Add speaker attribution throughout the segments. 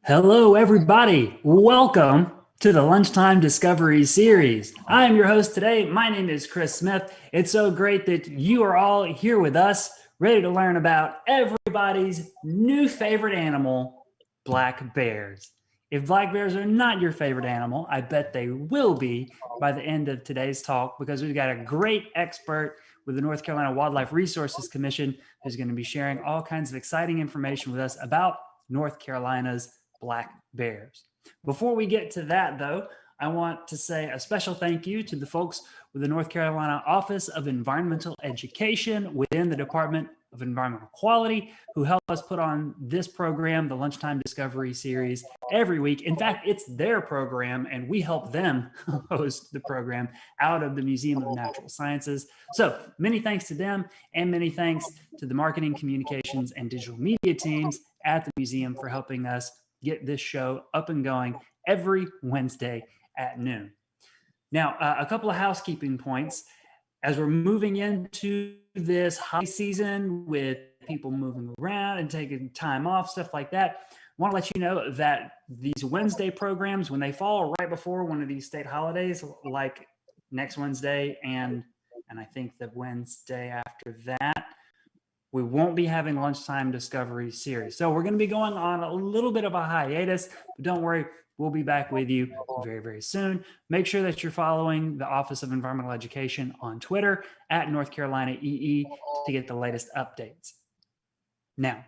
Speaker 1: Hello, everybody. Welcome to the Lunchtime Discovery series. I am your host today. My name is Chris Smith. It's so great that you are all here with us, ready to learn about everybody's new favorite animal, black bears. If black bears are not your favorite animal, I bet they will be by the end of today's talk because we've got a great expert with the North Carolina Wildlife Resources Commission who's going to be sharing all kinds of exciting information with us about North Carolina's black bears. Before we get to that, though, I want to say a special thank you to the folks with the North Carolina Office of Environmental Education within the Department of Environmental Quality, who help us put on this program, the Lunchtime Discovery series, every week. In fact, it's their program, and we help them host the program out of the Museum of Natural Sciences. So many thanks to them, and many thanks to the marketing, communications, and digital media teams at the museum for helping us get this show up and going every Wednesday at noon. Now, a couple of housekeeping points. As we're moving into this high season with people moving around and taking time off, stuff like that, I want to let you know that these Wednesday programs, when they fall right before one of these state holidays, like next Wednesday and I think the Wednesday after that, we won't be having Lunchtime Discovery series. So we're going to be going on a little bit of a hiatus, but don't worry, we'll be back with you very, very soon. Make sure that you're following the Office of Environmental Education on Twitter at North Carolina EE to get the latest updates. Now,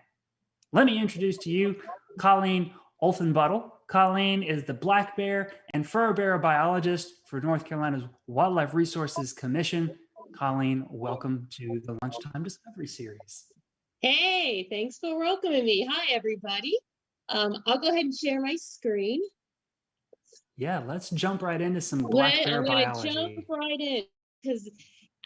Speaker 1: let me introduce to you Colleen Olfenbuttel. Colleen is the black bear and fur-bearer biologist for North Carolina's Wildlife Resources Commission. Colleen, welcome to the Lunchtime Discovery series.
Speaker 2: Hey, thanks for welcoming me. Hi, everybody. I'll go ahead and share my screen.
Speaker 1: Yeah, let's jump right into some black bear biology.
Speaker 2: I'm going to jump right in because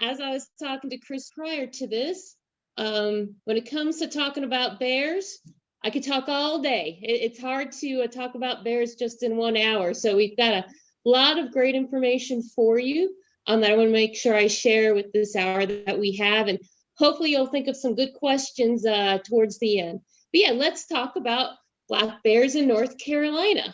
Speaker 2: as I was talking to Chris prior to this, when it comes to talking about bears, I could talk all day. It's hard to talk about bears just in 1 hour. So we've got a lot of great information for you that I want to make sure I share with this hour that we have. And hopefully you'll think of some good questions towards the end. But yeah, let's talk about black bears in North Carolina.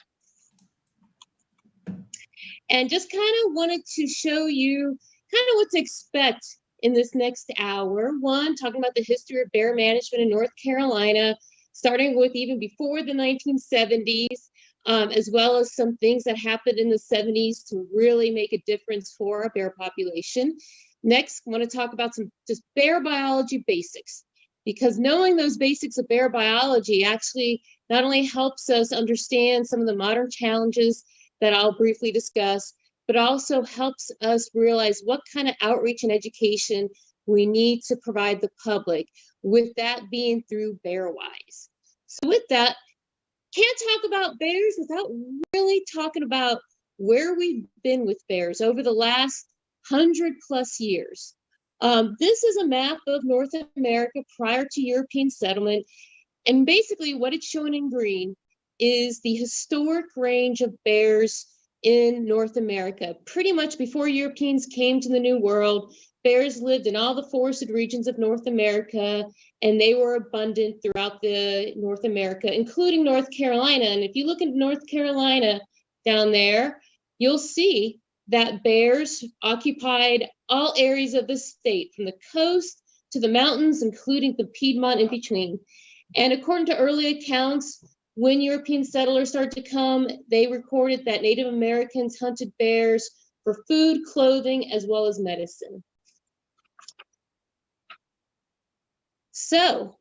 Speaker 2: And just kind of wanted to show you kind of what to expect in this next hour. One, talking about the history of bear management in North Carolina, starting with even before the 1970s, as well as some things that happened in the 70s to really make a difference for our bear population. Next, I want to talk about some just bear biology basics, because knowing those basics of bear biology actually not only helps us understand some of the modern challenges that I'll briefly discuss, but also helps us realize what kind of outreach and education we need to provide the public, with that being through BearWise. So with that, can't talk about bears without really talking about where we've been with bears over the last 100+ years. This is a map of North America prior to European settlement. And basically what it's showing in green is the historic range of bears in North America. Pretty much before Europeans came to the New World, bears lived in all the forested regions of North America, and they were abundant throughout the North America, including North Carolina. And if you look at North Carolina down there, you'll see that bears occupied all areas of the state, from the coast to the mountains, including the Piedmont in between. And according to early accounts, when European settlers started to come, they recorded that Native Americans hunted bears for food, clothing, as well as medicine. So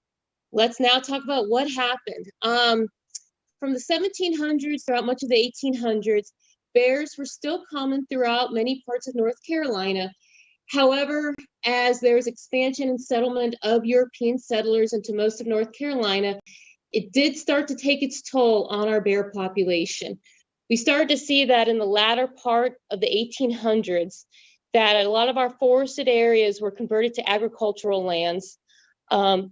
Speaker 2: let's now talk about what happened. From the 1700s throughout much of the 1800s, bears were still common throughout many parts of North Carolina. However, as there was expansion and settlement of European settlers into most of North Carolina, it did start to take its toll on our bear population. We started to see that in the latter part of the 1800s, that a lot of our forested areas were converted to agricultural lands.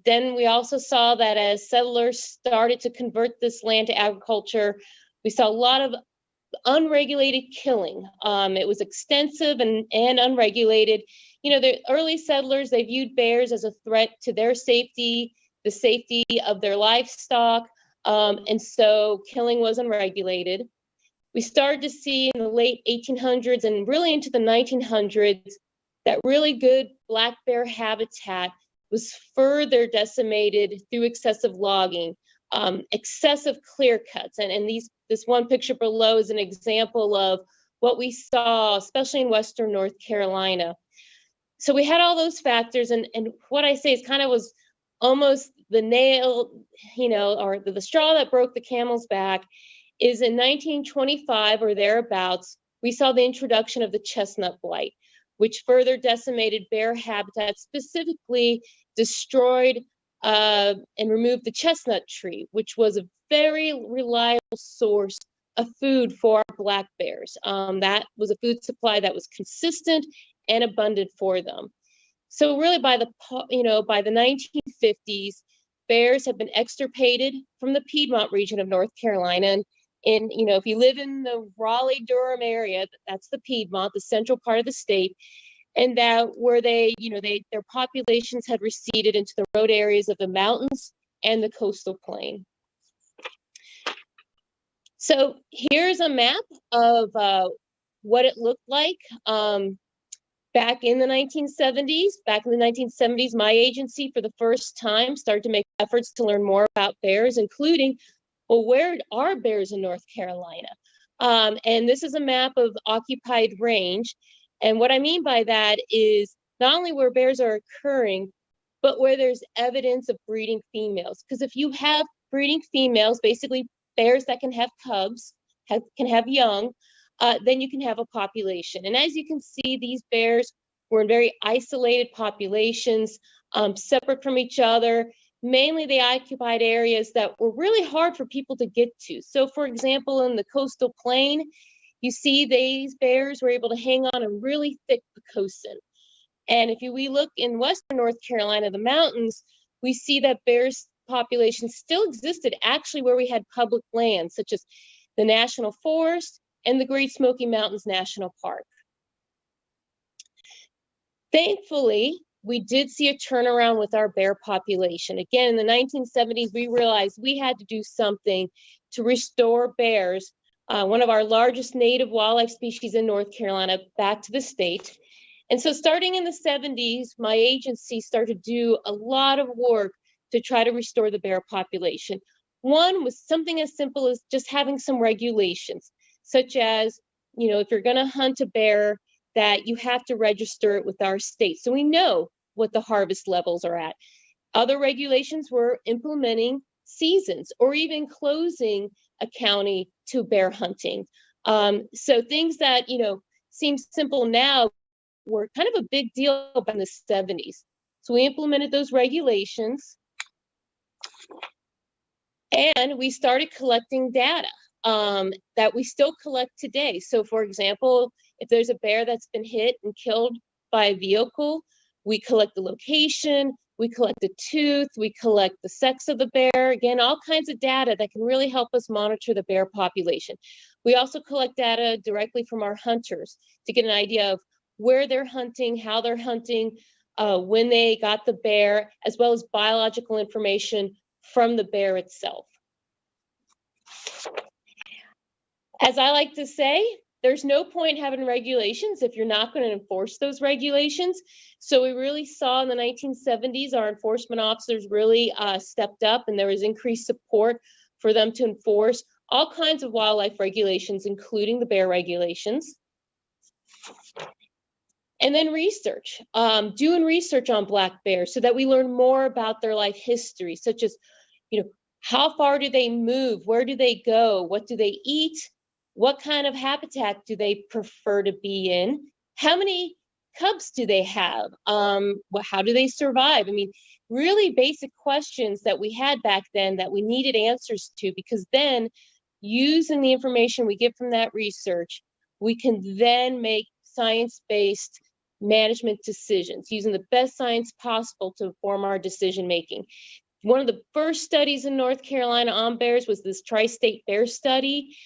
Speaker 2: Then we also saw that as settlers started to convert this land to agriculture, we saw a lot of unregulated killing. It was extensive and unregulated. You know, the early settlers, they viewed bears as a threat to their safety, the safety of their livestock, And so killing was unregulated. We started to see in the late 1800s and really into the 1900s that really good black bear habitat was further decimated through excessive logging, excessive clear cuts. And this one picture below is an example of what we saw, especially in Western North Carolina. So we had all those factors, and what I say is kind of was almost the nail, or the straw that broke the camel's back is in 1925 or thereabouts, we saw the introduction of the chestnut blight, which further decimated bear habitat, specifically destroyed and removed the chestnut tree, which was a very reliable source of food for our black bears. That was a food supply that was consistent and abundant for them. So really by the 1950s, bears have been extirpated from the Piedmont region of North Carolina. And if you live in the Raleigh-Durham area, that's the Piedmont, the central part of the state, and that where their populations had receded into the remote areas of the mountains and the coastal plain. So here's a map of what it looked like back in the 1970s. Back in the 1970s, my agency for the first time started to make efforts to learn more about bears, including, well, where are bears in North Carolina? And this is a map of occupied range. And what I mean by that is not only where bears are occurring, but where there's evidence of breeding females. Because if you have breeding females, basically bears that can have cubs, can have young, then you can have a population. And as you can see, these bears were in very isolated populations, separate from each other. Mainly they occupied areas that were really hard for people to get to. So for example, in the coastal plain, you see these bears were able to hang on a really thick picocin. And if we look in Western North Carolina, the mountains, we see that bears populations still existed actually where we had public lands, such as the National Forest and the Great Smoky Mountains National Park. Thankfully, we did see a turnaround with our bear population. Again, in the 1970s, we realized we had to do something to restore bears, one of our largest native wildlife species in North Carolina, back to the state. And so starting in the 70s, my agency started to do a lot of work to try to restore the bear population. One was something as simple as just having some regulations, such as, if you're gonna hunt a bear, that you have to register it with our state, so we know what the harvest levels are at. Other regulations were implementing seasons or even closing a county to bear hunting. So things that, seem simple now were kind of a big deal back in the 70s. So we implemented those regulations and we started collecting data that we still collect today. So for example, if there's a bear that's been hit and killed by a vehicle, we collect the location, we collect the tooth, we collect the sex of the bear. Again, all kinds of data that can really help us monitor the bear population. We also collect data directly from our hunters to get an idea of where they're hunting, how they're hunting, when they got the bear, as well as biological information from the bear itself. As I like to say, there's no point having regulations if you're not going to enforce those regulations. So we really saw in the 1970s, our enforcement officers really stepped up, and there was increased support for them to enforce all kinds of wildlife regulations, including the bear regulations. And then research, doing research on black bears so that we learn more about their life history, such as, how far do they move? Where do they go? What do they eat? What kind of habitat do they prefer to be in? How many cubs do they have? How do they survive? I mean, really basic questions that we had back then that we needed answers to, because then using the information we get from that research, we can then make science-based management decisions using the best science possible to inform our decision making. One of the first studies in North Carolina on bears was this tri-state bear study,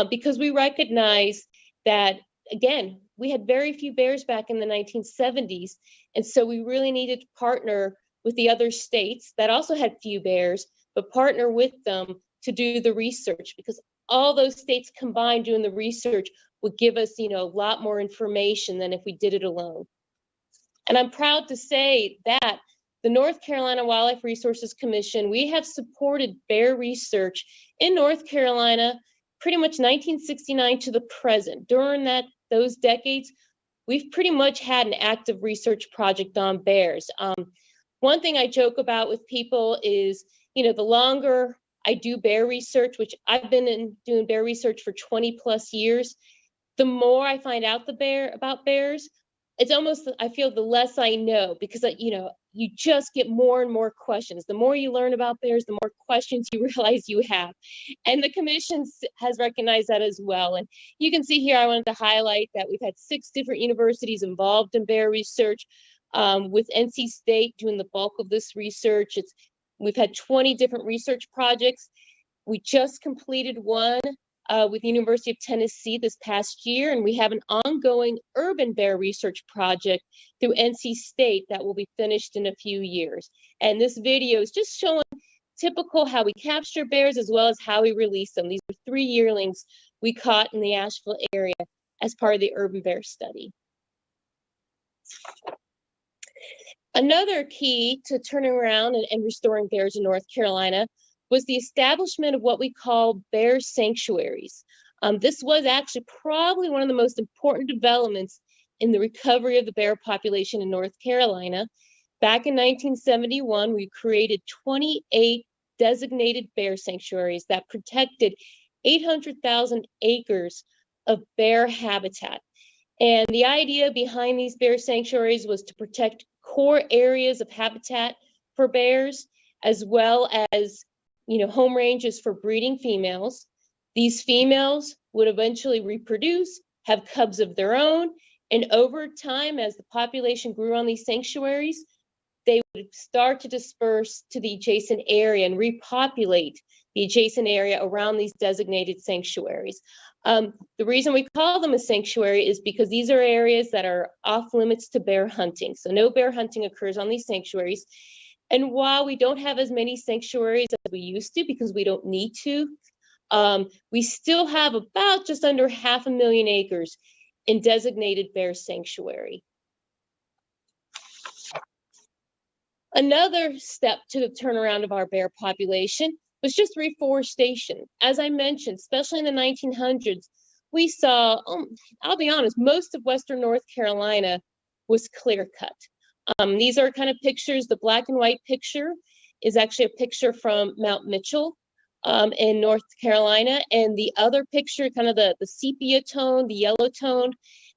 Speaker 2: because we recognized that, again, we had very few bears back in the 1970s. And so we really needed to partner with the other states that also had few bears, but partner with them to do the research, because all those states combined doing the research would give us, a lot more information than if we did it alone. And I'm proud to say that the North Carolina Wildlife Resources Commission, we have supported bear research in North Carolina pretty much 1969 to the present. During those decades, we've pretty much had an active research project on bears. One thing I joke about with people is, the longer I do bear research, which I've been doing bear research for 20 plus years, the more I find out about bears, it's almost, I feel, the less I know, because, you just get more and more questions. The more you learn about bears, the more questions you realize you have. And the commission has recognized that as well. And you can see here, I wanted to highlight that we've had 6 different universities involved in bear research, with NC State doing the bulk of this research. We've had 20 different research projects. We just completed one with the University of Tennessee this past year, and we have an ongoing urban bear research project through NC State that will be finished in a few years. And this video is just showing typical how we capture bears as well as how we release them. These are 3 yearlings we caught in the Asheville area as part of the urban bear study. Another key to turning around and restoring bears in North Carolina was the establishment of what we call bear sanctuaries. This was actually probably one of the most important developments in the recovery of the bear population in North Carolina. Back in 1971, we created 28 designated bear sanctuaries that protected 800,000 acres of bear habitat. And the idea behind these bear sanctuaries was to protect core areas of habitat for bears, as well as home ranges for breeding females. These females would eventually reproduce, have cubs of their own, and over time, as the population grew on these sanctuaries, they would start to disperse to the adjacent area and repopulate the adjacent area around these designated sanctuaries. The reason we call them a sanctuary is because these are areas that are off limits to bear hunting. So no bear hunting occurs on these sanctuaries. And while we don't have as many sanctuaries as we used to, because we don't need to, we still have about just under 500,000 acres in designated bear sanctuary. Another step to the turnaround of our bear population was just reforestation. As I mentioned, especially in the 1900s, we saw, I'll be honest, most of Western North Carolina was clear cut. These are kind of pictures. The black and white picture is actually a picture from Mount Mitchell in North Carolina. And the other picture, kind of the sepia tone, the yellow tone,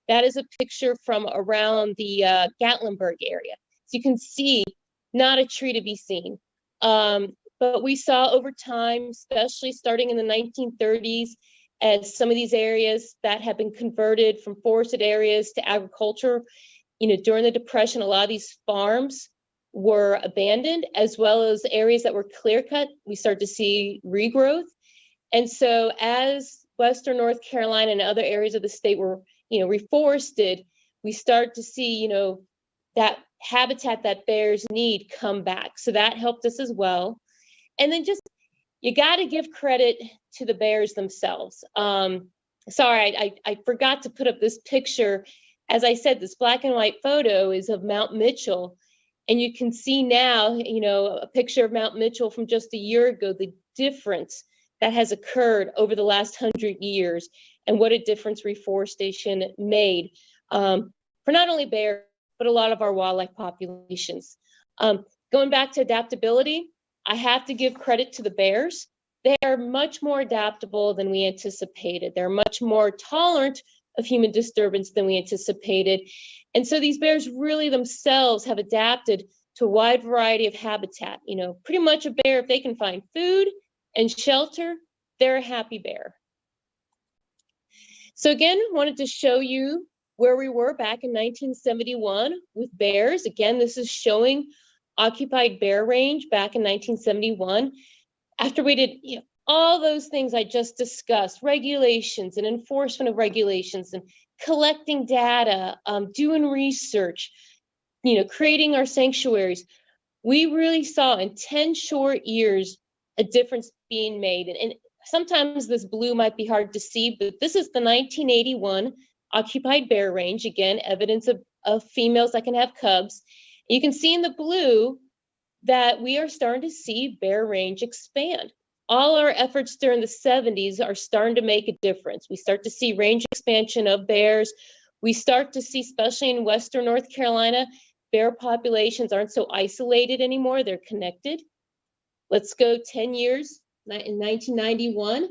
Speaker 2: that is a picture from around the Gatlinburg area. So you can see not a tree to be seen. But we saw over time, especially starting in the 1930s, as some of these areas that have been converted from forested areas to agriculture, during the Depression, a lot of these farms were abandoned, as well as areas that were clear cut. We start to see regrowth. And so as Western North Carolina and other areas of the state were, reforested, we start to see, that habitat that bears need come back. So that helped us as well. And then just, you got to give credit to the bears themselves. Sorry, I forgot to put up this picture. As I said, this black and white photo is of Mount Mitchell. And you can see now, a picture of Mount Mitchell from just a year ago, the difference that has occurred over the last 100 years and what a difference reforestation made for not only bears, but a lot of our wildlife populations. Going back to adaptability, I have to give credit to the bears. They are much more adaptable than we anticipated. They're much more tolerant of human disturbance than we anticipated. And so these bears really themselves have adapted to a wide variety of habitat. Pretty much a bear, if they can find food and shelter, they're a happy bear. So again, wanted to show you where we were back in 1971 with bears. Again, this is showing occupied bear range back in 1971. After we did all those things I just discussed, regulations and enforcement of regulations and collecting data, doing research, creating our sanctuaries, we really saw in 10 short years a difference being made. And sometimes this blue might be hard to see, but this is the 1981 occupied bear range. Again, evidence of females that can have cubs. You can see in the blue that we are starting to see bear range expand. All our efforts during the 70s are starting to make a difference. We start to see range expansion of bears. We start to see, especially in Western North Carolina, bear populations aren't so isolated anymore, they're connected. Let's go 10 years, in 1991,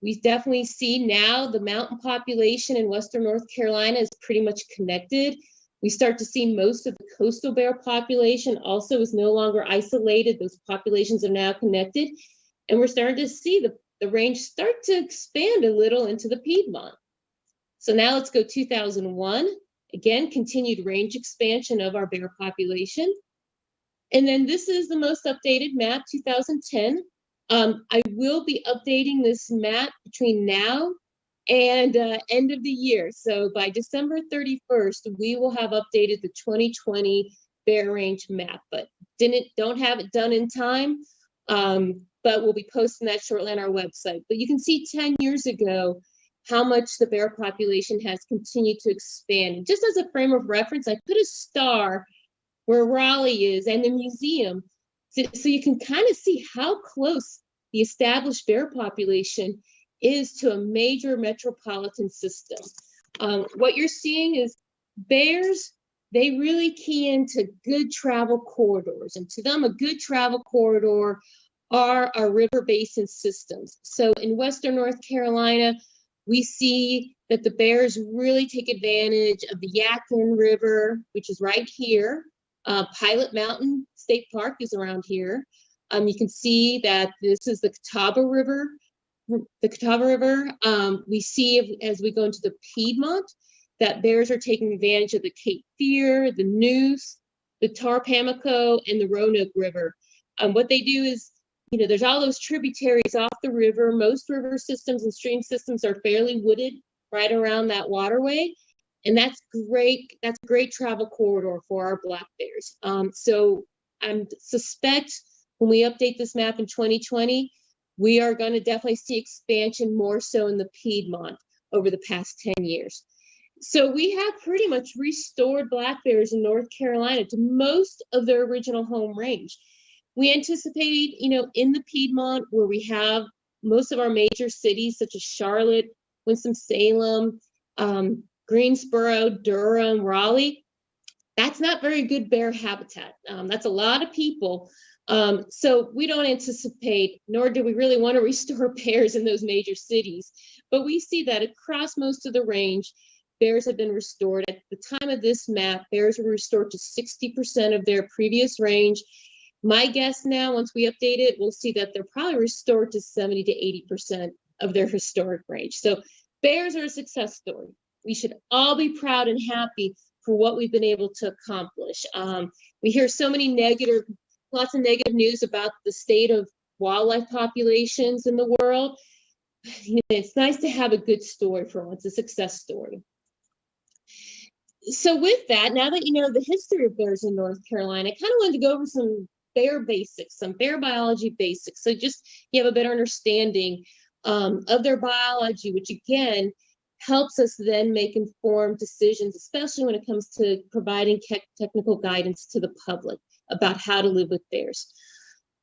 Speaker 2: we definitely see now the mountain population in Western North Carolina is pretty much connected. We start to see most of the coastal bear population also is no longer isolated. Those populations are now connected. And we're starting to see the range start to expand a little into the Piedmont. So now let's go 2001. Again, continued range expansion of our bear population. And then this is the most updated map, 2010. I will be updating this map between now and end of the year. So by December 31st, we will have updated the 2020 bear range map, but don't have it done in time. But we'll be posting that shortly on our website. But you can see 10 years ago how much the bear population has continued to expand. And just as a frame of reference, I put a star where Raleigh is and the museum, so you can kind of see how close the established bear population is to a major metropolitan system. What you're seeing is bears, they really key into good travel corridors. And to them, a good travel corridor are our river basin systems. So in Western North Carolina, we see that the bears really take advantage of the Yadkin River, which is right here. Pilot Mountain State Park is around here. You can see that this is the Catawba River. We see as we go into the Piedmont that bears are taking advantage of the Cape Fear, the Neuse, the Tarpamico, and the Roanoke River. What they do is, there's all those tributaries off the river. Most river systems and stream systems are fairly wooded right around that waterway. And that's great. That's a great travel corridor for our black bears. So I suspect when we update this map in 2020, we are going to definitely see expansion more so in the Piedmont over the past 10 years. So we have pretty much restored black bears in North Carolina to most of their original home range. We anticipate, in the Piedmont, where we have most of our major cities, such as Charlotte, Winston-Salem, Greensboro, Durham, Raleigh, that's not very good bear habitat. That's a lot of people. So we don't anticipate, nor do we really want to restore bears in those major cities. But we see that across most of the range, bears have been restored. At the time of this map, bears were restored to 60% of their previous range. My guess now, once we update it, we'll see that they're probably restored to 70 to 80% of their historic range. So bears are a success story. We should all be proud and happy for what we've been able to accomplish. We hear so many lots of negative news about the state of wildlife populations in the world. It's nice to have a good story for once, a success story. So with that, now that you know the history of bears in North Carolina, I kind of wanted to go over some bear basics, some bear biology basics. So just you have a better understanding of their biology, which again, helps us then make informed decisions, especially when it comes to providing technical guidance to the public about how to live with bears.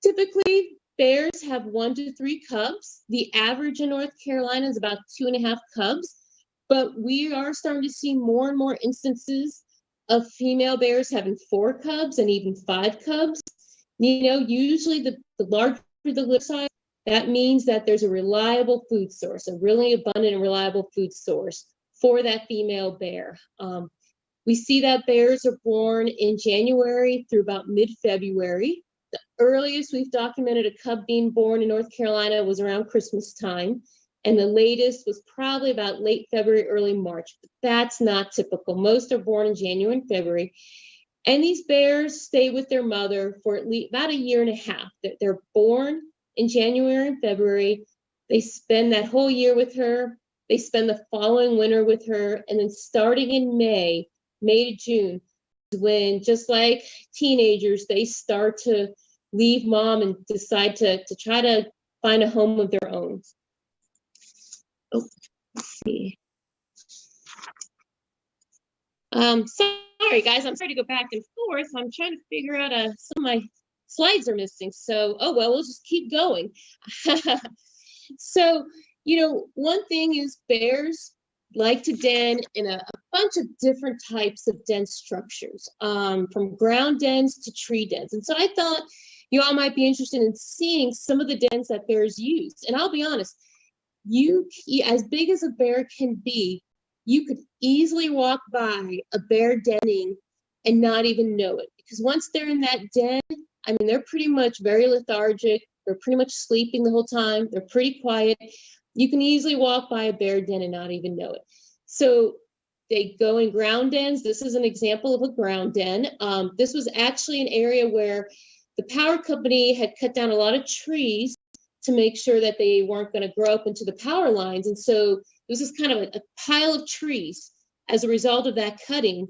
Speaker 2: Typically, bears have 1 to 3 cubs. The average in North Carolina is about 2.5 cubs, but we are starting to see more and more instances of female bears having 4 cubs and even 5 cubs. Usually the larger the litter size, that means that there's a reliable food source, a really abundant and reliable food source for that female bear. We see that bears are born in January through about mid-February. The earliest we've documented a cub being born in North Carolina was around Christmas time, and the latest was probably about late February, early March. But that's not typical. Most are born in January and February. And these bears stay with their mother for at least about 1.5 years. They're born in January and February. They spend that whole year with her. They spend the following winter with her. And then starting in May to June, when just like teenagers, they start to leave mom and decide to try to find a home of their own. Oh, let's see. Sorry guys, I'm trying to go back and forth. I'm trying to figure out some of my slides are missing. So, oh well, we'll just keep going. So, one thing is bears like to den in a bunch of different types of den structures, from ground dens to tree dens. And so I thought you all might be interested in seeing some of the dens that bears use. And I'll be honest, as big as a bear can be, you could easily walk by a bear denning and not even know it. Because once they're in that den, I mean, they're pretty much very lethargic. They're pretty much sleeping the whole time. They're pretty quiet. You can easily walk by a bear den and not even know it. So they go in ground dens. This is an example of a ground den. This was actually an area where the power company had cut down a lot of trees to make sure that they weren't going to grow up into the power lines. And so this is kind of a pile of trees as a result of that cutting.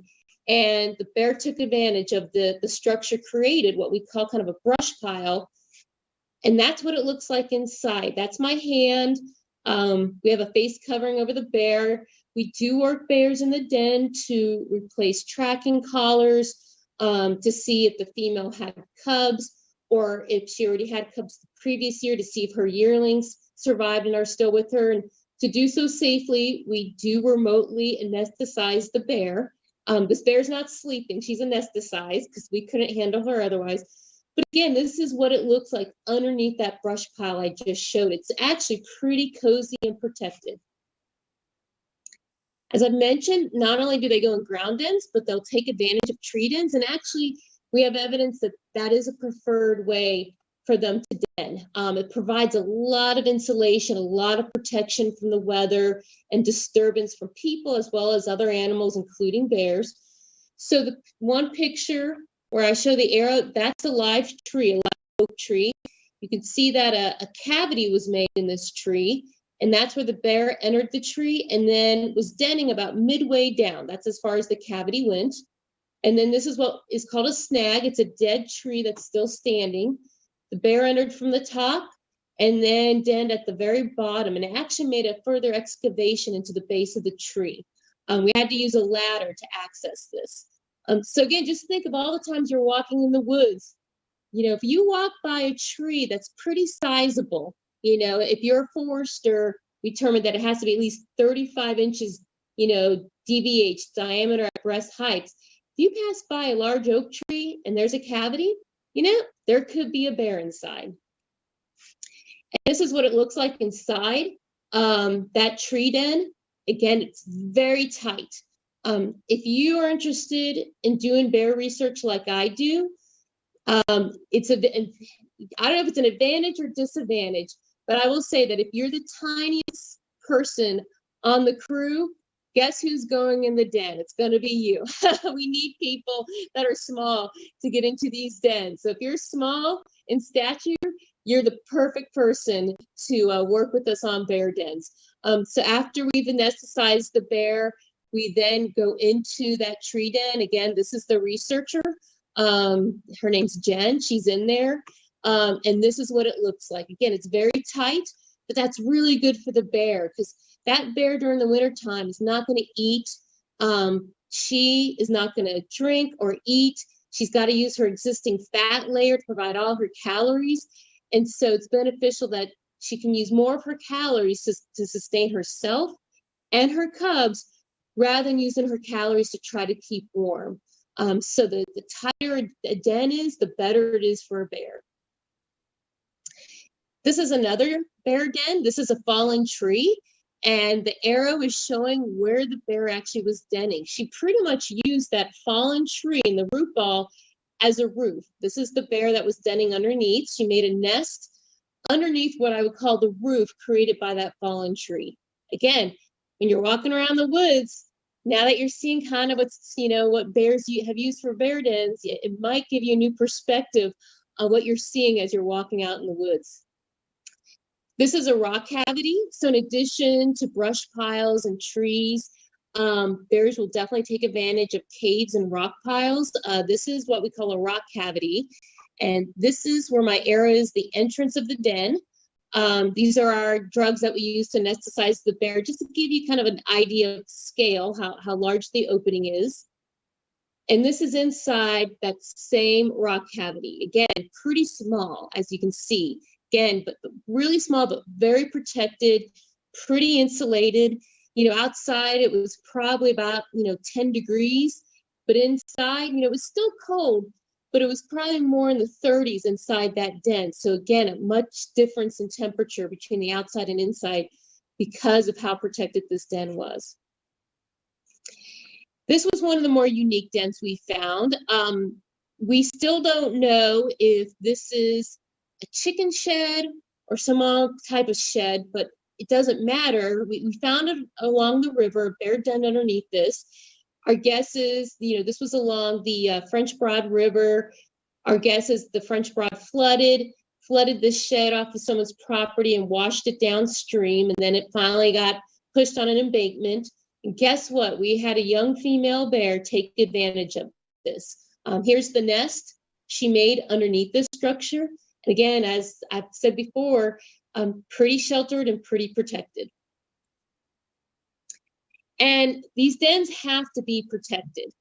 Speaker 2: And the bear took advantage of the structure created, what we call kind of a brush pile. And that's what it looks like inside. That's my hand. We have a face covering over the bear. We do work bears in the den to replace tracking collars, to see if the female had cubs, or if she already had cubs the previous year, to see if her yearlings survived and are still with her. And to do so safely, we do remotely anesthetize the bear. This bear's not sleeping. She's anesthetized because we couldn't handle her otherwise. But again, this is what it looks like underneath that brush pile I just showed. It's actually pretty cozy and protected. As I mentioned, not only do they go in ground dens, but they'll take advantage of tree dens. And actually, we have evidence that that is a preferred way for them to den. It provides a lot of insulation, a lot of protection from the weather and disturbance from people, as well as other animals, including bears. So the one picture where I show the arrow, that's a live tree, a live oak tree. You can see that a cavity was made in this tree, and that's where the bear entered the tree and then was denning about midway down. That's as far as the cavity went. And then this is what is called a snag. It's a dead tree that's still standing. The bear entered from the top and then denned at the very bottom, and it actually made a further excavation into the base of the tree. We had to use a ladder to access this. So again, just think of all the times you're walking in the woods. If you walk by a tree that's pretty sizable, if you're a forester, we determined that it has to be at least 35 inches, DBH, diameter at breast height. If you pass by a large oak tree and there's a cavity, there could be a bear inside. And this is what it looks like inside that tree den. Again, it's very tight. If you are interested in doing bear research like I do, I don't know if it's an advantage or disadvantage, but I will say that if you're the tiniest person on the crew, guess who's going in the den? It's going to be you. We need people that are small to get into these dens. So if you're small in stature, you're the perfect person to work with us on bear dens. So after we've anesthetized the bear, we then go into that tree den. Again, this is the researcher. Her name's Jen. She's in there. And this is what it looks like. Again, it's very tight, but that's really good for the bear because that bear during the winter time is not going to eat. She is not going to drink or eat. She's got to use her existing fat layer to provide all her calories. And so it's beneficial that she can use more of her calories to sustain herself and her cubs rather than using her calories to try to keep warm. So the tighter a den is, the better it is for a bear. This is another bear den. This is a fallen tree, and the arrow is showing where the bear actually was denning. She pretty much used that fallen tree and the root ball as a roof. This is the bear that was denning underneath. She made a nest underneath what I would call the roof created by that fallen tree. Again, when you're walking around the woods, now that you're seeing kind of what's, what bears have used for bear dens, it might give you a new perspective on what you're seeing as you're walking out in the woods. This is a rock cavity. So in addition to brush piles and trees, bears will definitely take advantage of caves and rock piles. This is what we call a rock cavity. And this is where my arrow is, the entrance of the den. These are our drugs that we use to anesthetize the bear, just to give you kind of an idea of scale, how large the opening is. And this is inside that same rock cavity. Again, pretty small, as you can see. Again, but really small, but very protected, pretty insulated. Outside it was probably about, 10 degrees, but inside, it was still cold, but it was probably more in the 30s inside that den. So again, a much difference in temperature between the outside and inside because of how protected this den was. This was one of the more unique dens we found. We still don't know if this is a chicken shed or some other type of shed, but it doesn't matter. We found it along the river, a bear den underneath this. Our guess is, this was along the French Broad River. Our guess is the French Broad flooded this shed off of someone's property and washed it downstream, and then it finally got pushed on an embankment. And guess what? We had a young female bear take advantage of this. Here's the nest she made underneath this structure. And again, as I've said before, pretty sheltered and pretty protected. And these dens have to be protected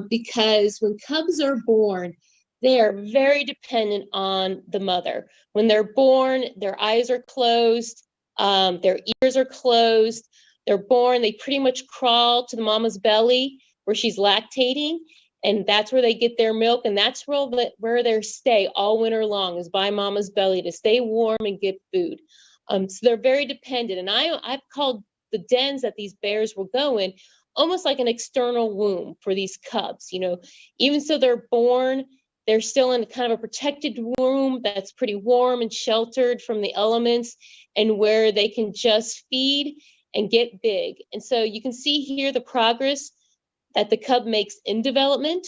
Speaker 2: because when cubs are born, they are very dependent on the mother. When they're born, their eyes are closed, their ears are closed. They're born, they pretty much crawl to the mama's belly where she's lactating, and that's where they get their milk, and that's where they stay all winter long, is by mama's belly to stay warm and get food. So they're very dependent, and I've called the dens that these bears will go in almost like an external womb for these cubs. Even so they're born, they're still in kind of a protected room that's pretty warm and sheltered from the elements, and where they can just feed and get big. And so you can see here the progress that the cub makes in development.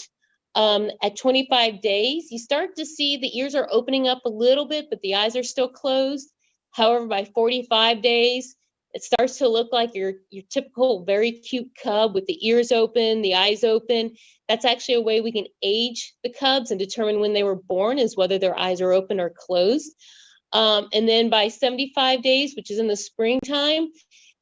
Speaker 2: At 25 days, you start to see the ears are opening up a little bit, but the eyes are still closed. However, by 45 days, it starts to look like your typical very cute cub with the ears open, the eyes open. That's actually a way we can age the cubs and determine when they were born, is whether their eyes are open or closed. And then by 75 days, which is in the springtime,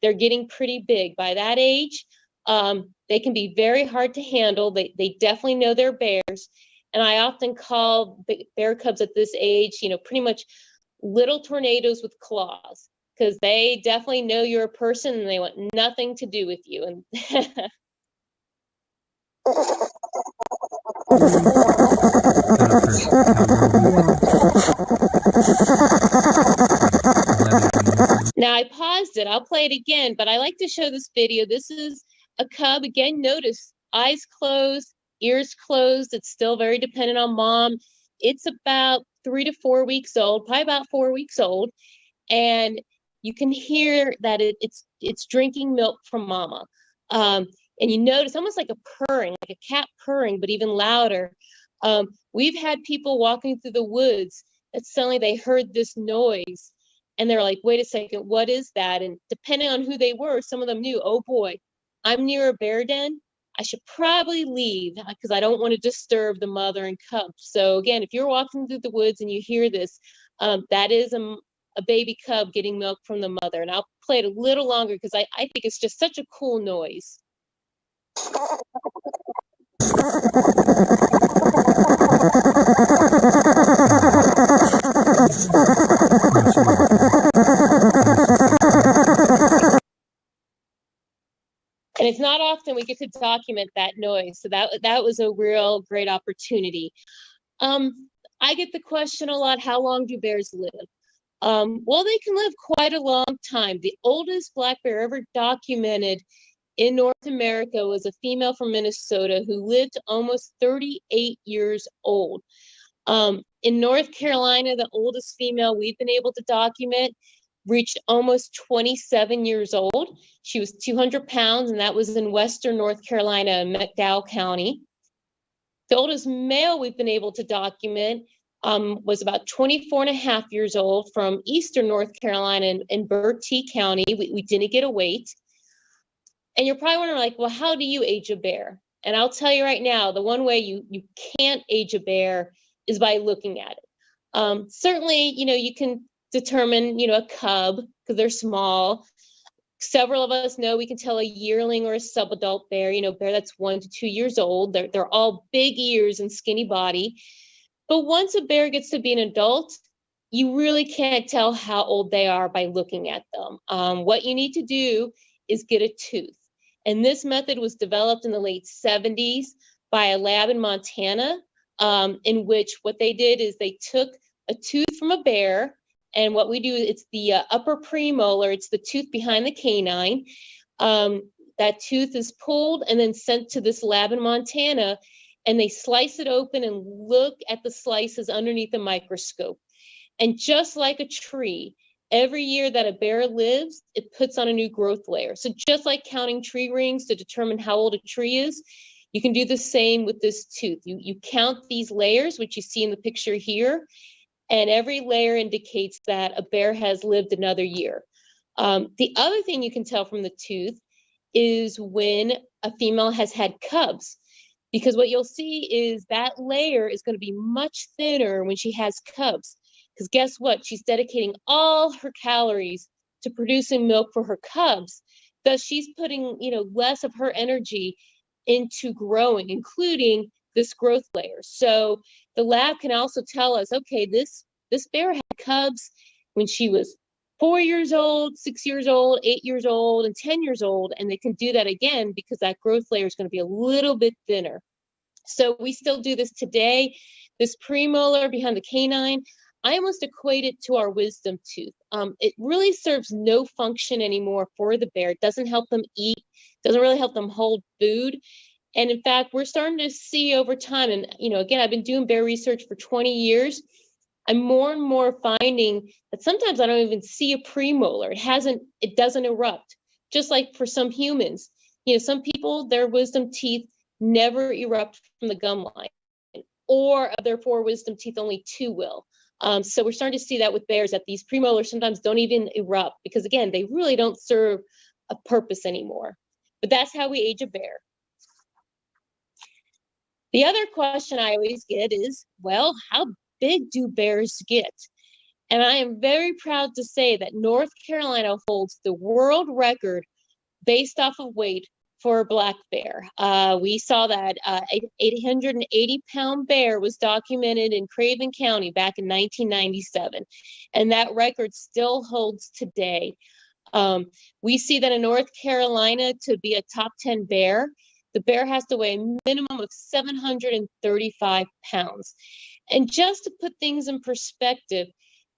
Speaker 2: they're getting pretty big. By that age, they can be very hard to handle. They definitely know their bears. And I often call bear cubs at this age, pretty much little tornadoes with claws, because they definitely know you're a person and they want nothing to do with you. And now I paused it. I'll play it again, but I like to show this video. This is a cub. Again, notice eyes closed, ears closed. It's still very dependent on mom. It's about 3 to 4 weeks old, probably about 4 weeks old. And you can hear that it's drinking milk from mama. And you notice almost like a purring, like a cat purring, but even louder. We've had people walking through the woods that suddenly they heard this noise and they're like, wait a second, what is that? And depending on who they were, some of them knew, oh boy, I'm near a bear den. I should probably leave because I don't want to disturb the mother and cub. So again, if you're walking through the woods and you hear this, that is a baby cub getting milk from the mother. And I'll play it a little longer because I think it's just such a cool noise. And it's not often we get to document that noise. So that was a real great opportunity. I get the question a lot, how long do bears live? Well, they can live quite a long time. The oldest black bear ever documented in North America was a female from Minnesota who lived almost 38 years old. In North Carolina, the oldest female we've been able to document reached almost 27 years old. She was 200 pounds, and that was in Western North Carolina in McDowell County. The oldest male we've been able to document was about 24 and a half years old from Eastern North Carolina in Bertie County. We didn't get a weight. And you're probably wondering, like, well, how do you age a bear? And I'll tell you right now, the one way you can't age a bear is by looking at it. Certainly, you can determine, a cub because they're small. Several of us know we can tell a yearling or a subadult bear, bear that's 1 to 2 years old. They're all big ears and skinny body. But once a bear gets to be an adult, you really can't tell how old they are by looking at them. What you need to do is get a tooth. And this method was developed in the late 70s by a lab in Montana, in which what they did is they took a tooth from a bear. And what we do, it's the upper premolar, it's the tooth behind the canine. That tooth is pulled and then sent to this lab in Montana, and they slice it open and look at the slices underneath the microscope. And just like a tree, every year that a bear lives, it puts on a new growth layer. So just like counting tree rings to determine how old a tree is, you can do the same with this tooth. You count these layers, which you see in the picture here, and every layer indicates that a bear has lived another year. The other thing you can tell from the tooth is when a female has had cubs, because what you'll see is that layer is going to be much thinner when she has cubs. Because guess what? She's dedicating all her calories to producing milk for her cubs. Thus, she's putting, less of her energy into growing, including this growth layer. So the lab can also tell us, okay, this bear had cubs when she was 4 years old, 6 years old, 8 years old, and 10 years old. And they can do that again because that growth layer is going to be a little bit thinner. So we still do this today. This premolar behind the canine, I almost equate it to our wisdom tooth. It really serves no function anymore for the bear. It doesn't help them eat, doesn't really help them hold food. And in fact, we're starting to see over time, and again, I've been doing bear research for 20 years. I'm more and more finding that sometimes I don't even see a premolar. It doesn't erupt. Just like for some humans, some people, their wisdom teeth never erupt from the gum line, or of their 4 wisdom teeth, only 2 will. So we're starting to see that with bears, that these premolars sometimes don't even erupt because, again, they really don't serve a purpose anymore. But that's how we age a bear. The other question I always get is, well, how big do bears get? And I am very proud to say that North Carolina holds the world record based off of weight for a black bear. We saw that 880-pound bear was documented in Craven County back in 1997, and that record still holds today. We see that in North Carolina, to be a top 10 bear, the bear has to weigh a minimum of 735 pounds. And just to put things in perspective,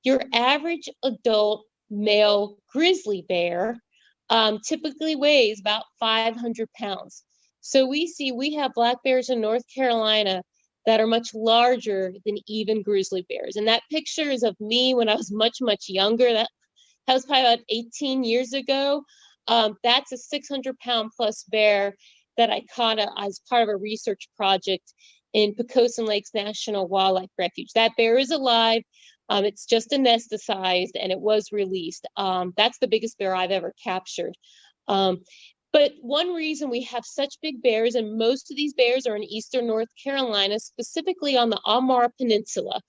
Speaker 2: your average adult male grizzly bear typically weighs about 500 pounds. So we have black bears in North Carolina that are much larger than even grizzly bears. And that picture is of me when I was much, much younger. That was probably about 18 years ago. That's a 600-pound plus bear that I caught as part of a research project in Pocosin Lakes National Wildlife Refuge. That bear is alive. It's just anesthetized and it was released. That's the biggest bear I've ever captured. But one reason we have such big bears, and most of these bears are in eastern North Carolina, specifically on the Almar Peninsula,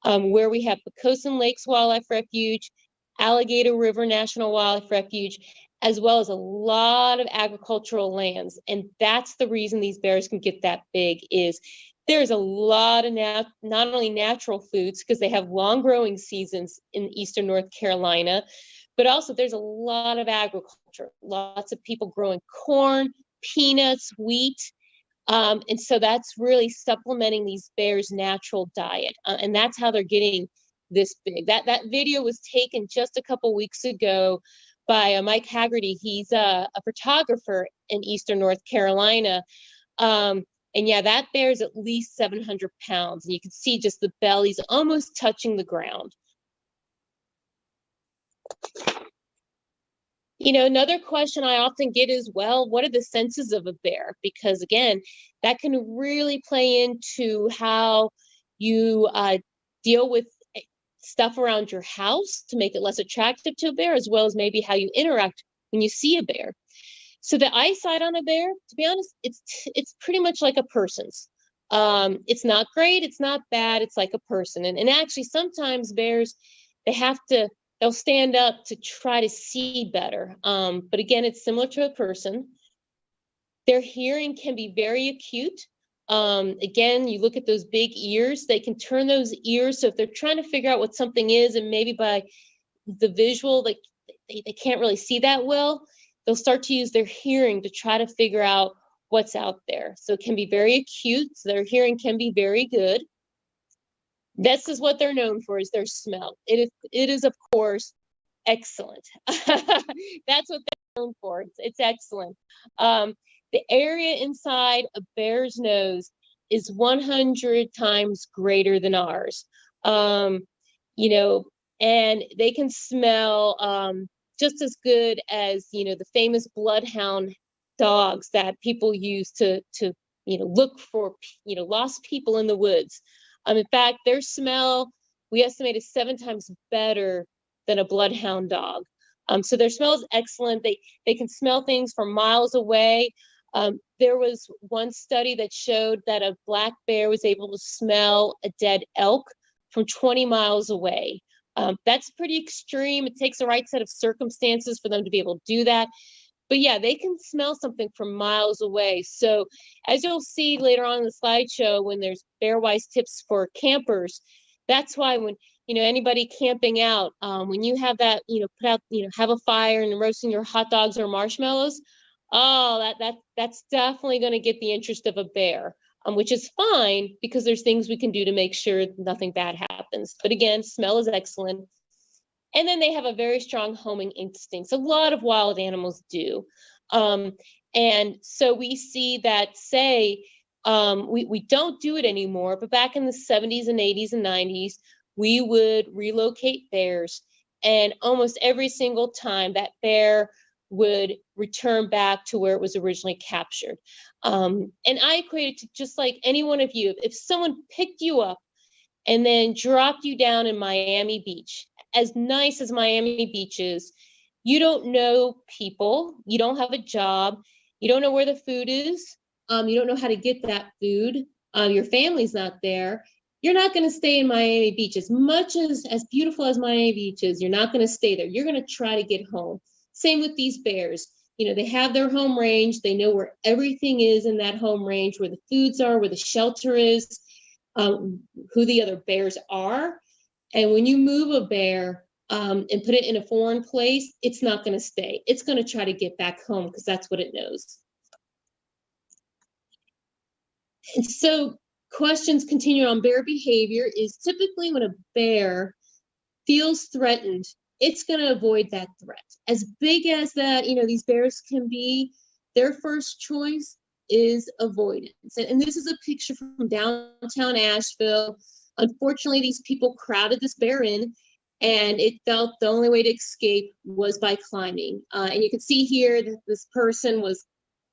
Speaker 2: where we have Pocosin Lakes Wildlife Refuge, Alligator River National Wildlife Refuge, as well as a lot of agricultural lands. And that's the reason these bears can get that big, is there's a lot of not only natural foods, because they have long growing seasons in eastern North Carolina, but also there's a lot of agriculture, lots of people growing corn, peanuts, wheat. And so that's really supplementing these bears' natural diet. And that's how they're getting this big. That video was taken just a couple weeks ago by Mike Haggerty. He's a photographer in eastern North Carolina. And yeah, that bear is at least 700 pounds. And you can see just the belly's almost touching the ground. Another question I often get is, well, what are the senses of a bear? Because again, that can really play into how you deal with stuff around your house to make it less attractive to a bear, as well as maybe how you interact when you see a bear. So the eyesight on a bear, to be honest, it's pretty much like a person's. It's not great, it's not bad, it's like a person. And actually, sometimes bears, they'll stand up to try to see better. But again, it's similar to a person. Their hearing can be very acute. Again, you look at those big ears, they can turn those ears. So if they're trying to figure out what something is, and maybe by the visual, they can't really see that well, they'll start to use their hearing to try to figure out what's out there. So it can be very acute. So their hearing can be very good. This is what they're known for, is their smell. It is of course excellent. That's what they're known for. It's excellent. The area inside a bear's nose is 100 times greater than ours. You know, and they can smell just as good as, you know, the famous bloodhound dogs that people use to look for, lost people in the woods. In fact, their smell, we estimate, is 7 times better than a bloodhound dog. So their smell is excellent. They can smell things from miles away. There was one study that showed that a black bear was able to smell a dead elk from 20 miles away. That's pretty extreme. It takes the right set of circumstances for them to be able to do that. But yeah, they can smell something from miles away. So as you'll see later on in the slideshow, when there's bear-wise tips for campers, that's why when, anybody camping out, when you have that, put out, have a fire and roasting your hot dogs or marshmallows, oh, that's definitely going to get the interest of a bear, which is fine because there's things we can do to make sure nothing bad happens. But again, smell is excellent. And then they have a very strong homing instinct. A lot of wild animals do. And so we see that, say, we don't do it anymore, but back in the 70s and 80s and 90s, we would relocate bears. And almost every single time that bear would return back to where it was originally captured. And I equate it to just like any one of you. If someone picked you up and then dropped you down in Miami Beach, as nice as Miami Beach is, you don't know people, you don't have a job, you don't know where the food is, you don't know how to get that food, your family's not there, you're not going to stay in Miami Beach. As much as beautiful as Miami Beach is, you're not going to stay there. You're going to try to get home. Same with these bears. They have their home range. They know where everything is in that home range, where the foods are, where the shelter is, who the other bears are. And when you move a bear and put it in a foreign place, it's not going to stay. It's going to try to get back home because that's what it knows. And so questions continue on bear behavior is typically when a bear feels threatened, it's going to avoid that threat. As big as that, these bears can be, their first choice is avoidance. And this is a picture from downtown Asheville. Unfortunately, these people crowded this bear in, and it felt the only way to escape was by climbing. And you can see here that this person was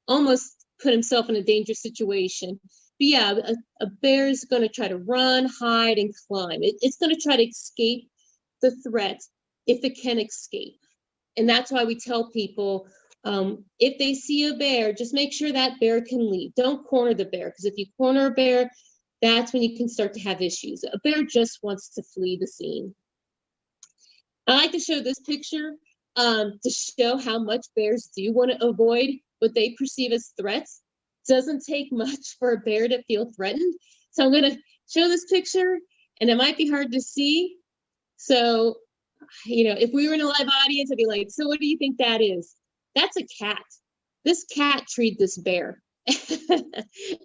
Speaker 2: almost put himself in a dangerous situation. But yeah, a bear is going to try to run, hide, and climb. It's going to try to escape the threat if it can escape. And that's why we tell people, if they see a bear, just make sure that bear can leave. Don't corner the bear, because if you corner a bear, that's when you can start to have issues. A bear just wants to flee the scene. I like to show this picture to show how much bears do want to avoid what they perceive as threats. It doesn't take much for a bear to feel threatened. So I'm going to show this picture, and it might be hard to see. So, if we were in a live audience, I'd be like, so what do you think that is? That's a cat. This cat treated this bear.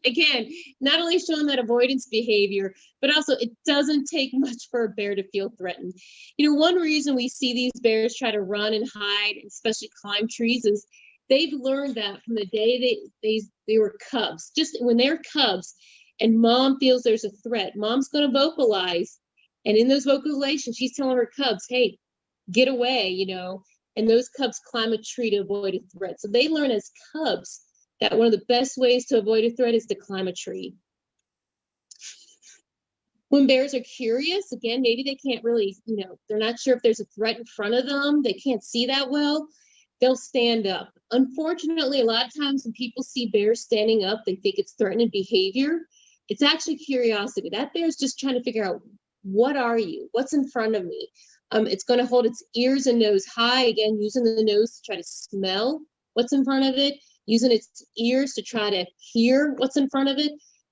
Speaker 2: Again, not only showing that avoidance behavior, but also it doesn't take much for a bear to feel threatened. One reason we see these bears try to run and hide, especially climb trees, is they've learned that from the day they were cubs. Just when they're cubs and mom feels there's a threat, mom's going to vocalize. And in those vocalizations, she's telling her cubs, hey, get away, and those cubs climb a tree to avoid a threat. So they learn as cubs that one of the best ways to avoid a threat is to climb a tree. When bears are curious, again, maybe they can't really, they're not sure if there's a threat in front of them, they can't see that well, they'll stand up. Unfortunately, a lot of times when people see bears standing up, they think it's threatening behavior. It's actually curiosity. That bear's just trying to figure out, what are you? What's in front of me? It's going to hold its ears and nose high, again, using the nose to try to smell what's in front of it, using its ears to try to hear what's in front of it.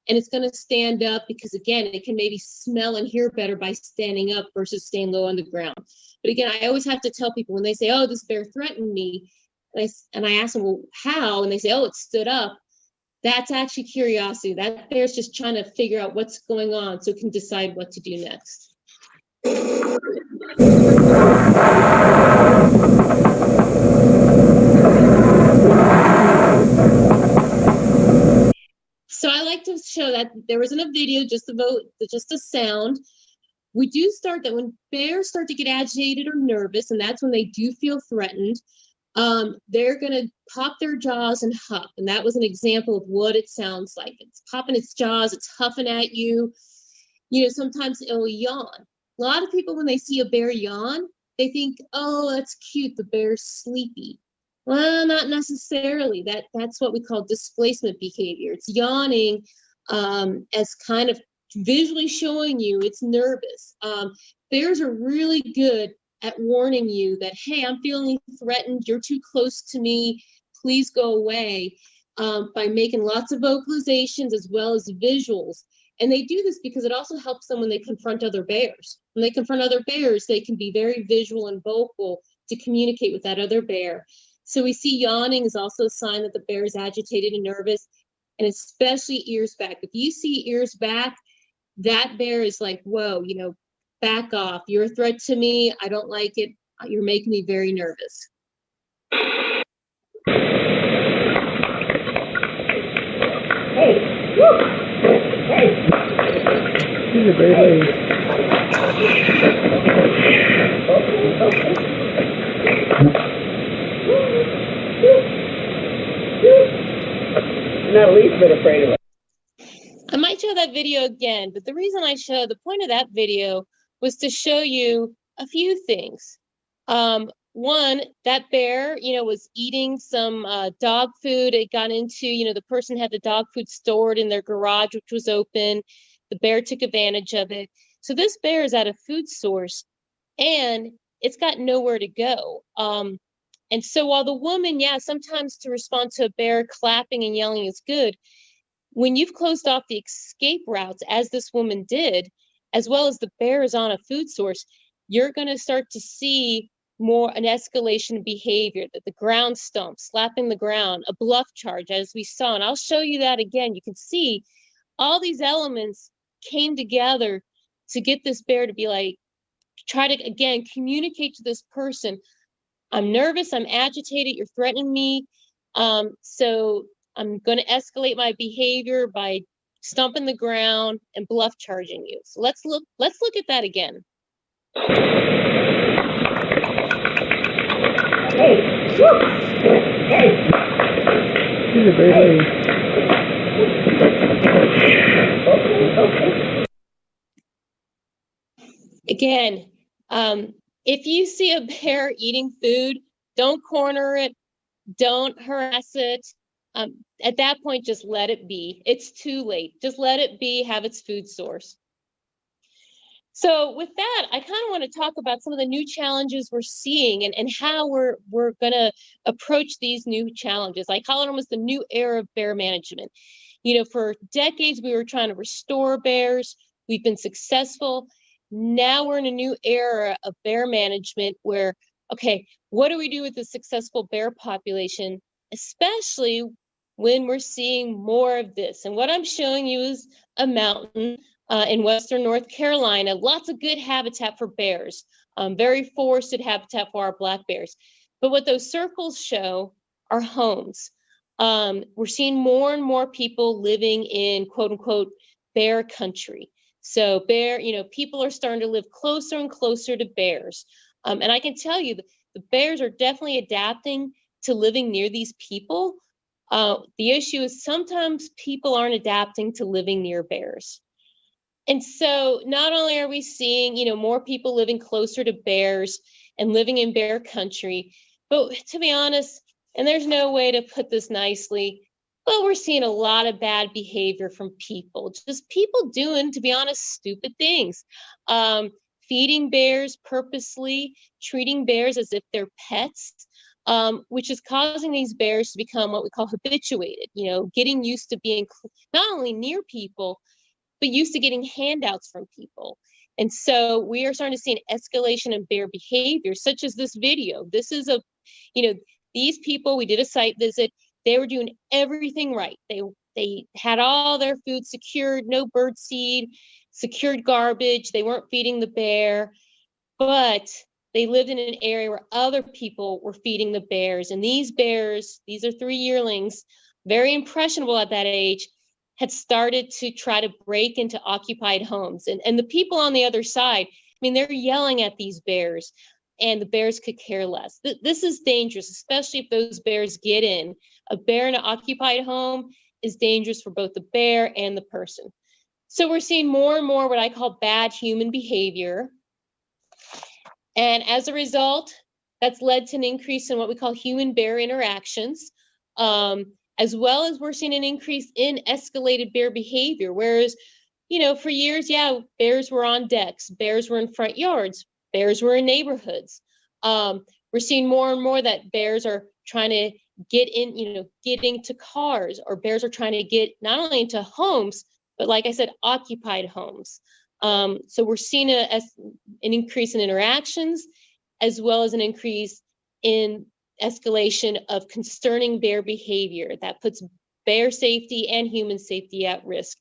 Speaker 2: And it's going to stand up because, again, it can maybe smell and hear better by standing up versus staying low on the ground. But again, I always have to tell people when they say, oh, this bear threatened me, and I ask them, well, how? And they say, oh, it stood up. That's actually curiosity. That bear's just trying to figure out what's going on so it can decide what to do next. So I like to show that there isn't a video, just a sound. We do start that when bears start to get agitated or nervous, and that's when they do feel threatened, they're going to pop their jaws and huff. And that was an example of what it sounds like. It's popping its jaws, it's huffing at you. You know, sometimes it'll yawn. A lot of people, when they see a bear yawn, they think, oh, that's cute, the bear's sleepy. Well, not necessarily. That's what we call displacement behavior. It's yawning as kind of visually showing you it's nervous. Bears are really good at warning you that, hey, I'm feeling threatened, you're too close to me, please go away, by making lots of vocalizations as well as visuals. And they do this because it also helps them when they confront other bears. When they confront other bears, they can be very visual and vocal to communicate with that other bear. So we see yawning is also a sign that the bear is agitated and nervous, and especially ears back. If you see ears back, that bear is like, whoa, you know, back off. You're a threat to me. I don't like it. You're making me very nervous.
Speaker 3: Hey, woo! Hey. He's a great lady. Not a least bit afraid of it.
Speaker 2: I might show that video again, but the reason I show the point of that video was to show you a few things. One, that bear, you know, was eating some dog food. It got into, you know, the person had the dog food stored in their garage, which was open. The bear took advantage of it. So this bear is at a food source and it's got nowhere to go. And so while the woman, yeah, sometimes to respond to a bear clapping and yelling is good, when you've closed off the escape routes, as this woman did, as well as the bear is on a food source, you're going to start to see more an escalation of behavior, that the ground stomp, slapping the ground, a bluff charge, as we saw. And I'll show you that again. You can see all these elements came together to get this bear to be like, try to, again, communicate to this person, I'm nervous, I'm agitated, you're threatening me. So I'm going to escalate my behavior by stomping the ground and bluff charging you. So let's look at that again.
Speaker 3: Hey, woo! Hey. He's a great lady.
Speaker 2: Again, if you see a bear eating food, don't corner it, don't harass it. At that point, just let it be. It's too late. Just let it be, have its food source. So with that, I kind of want to talk about some of the new challenges we're seeing and how we're going to approach these new challenges. I call it almost the new era of bear management. You know, for decades, we were trying to restore bears. We've been successful. Now we're in a new era of bear management where, okay, what do we do with the successful bear population, especially when we're seeing more of this? And what I'm showing you is a mountain in Western North Carolina, lots of good habitat for bears, very forested habitat for our black bears. But what those circles show are homes. We're seeing more and more people living in quote unquote bear country. So bear, you know, people are starting to live closer and closer to bears. And I can tell you that the bears are definitely adapting to living near these people. The issue is sometimes people aren't adapting to living near bears. And so not only are we seeing, you know, more people living closer to bears and living in bear country, but to be honest, and there's no way to put this nicely, but we're seeing a lot of bad behavior from people, just people doing, to be honest, stupid things. feeding bears purposely, treating bears as if they're pets, which is causing these bears to become what we call habituated, getting used to being not only near people, but used to getting handouts from people. And so we are starting to see an escalation in bear behavior, such as this video. This is these people, we did a site visit, they were doing everything right. They had all their food secured, no bird seed, secured garbage. They weren't feeding the bear, but they lived in an area where other people were feeding the bears. And these bears, these are 3 yearlings, very impressionable at that age, had started to try to break into occupied homes. And the people on the other side, they're yelling at these bears, and the bears could care less. This is dangerous, especially if those bears get in. A bear in an occupied home is dangerous for both the bear and the person. So we're seeing more and more what I call bad human behavior. And as a result, that's led to an increase in what we call human-bear interactions, as well as we're seeing an increase in escalated bear behavior. Whereas, for years, bears were on decks, bears were in front yards, bears were in neighborhoods. We're seeing more and more that bears are trying to get into cars, or bears are trying to get not only into homes, but like I said, occupied homes. So we're seeing an increase in interactions, as well as an increase in escalation of concerning bear behavior that puts bear safety and human safety at risk.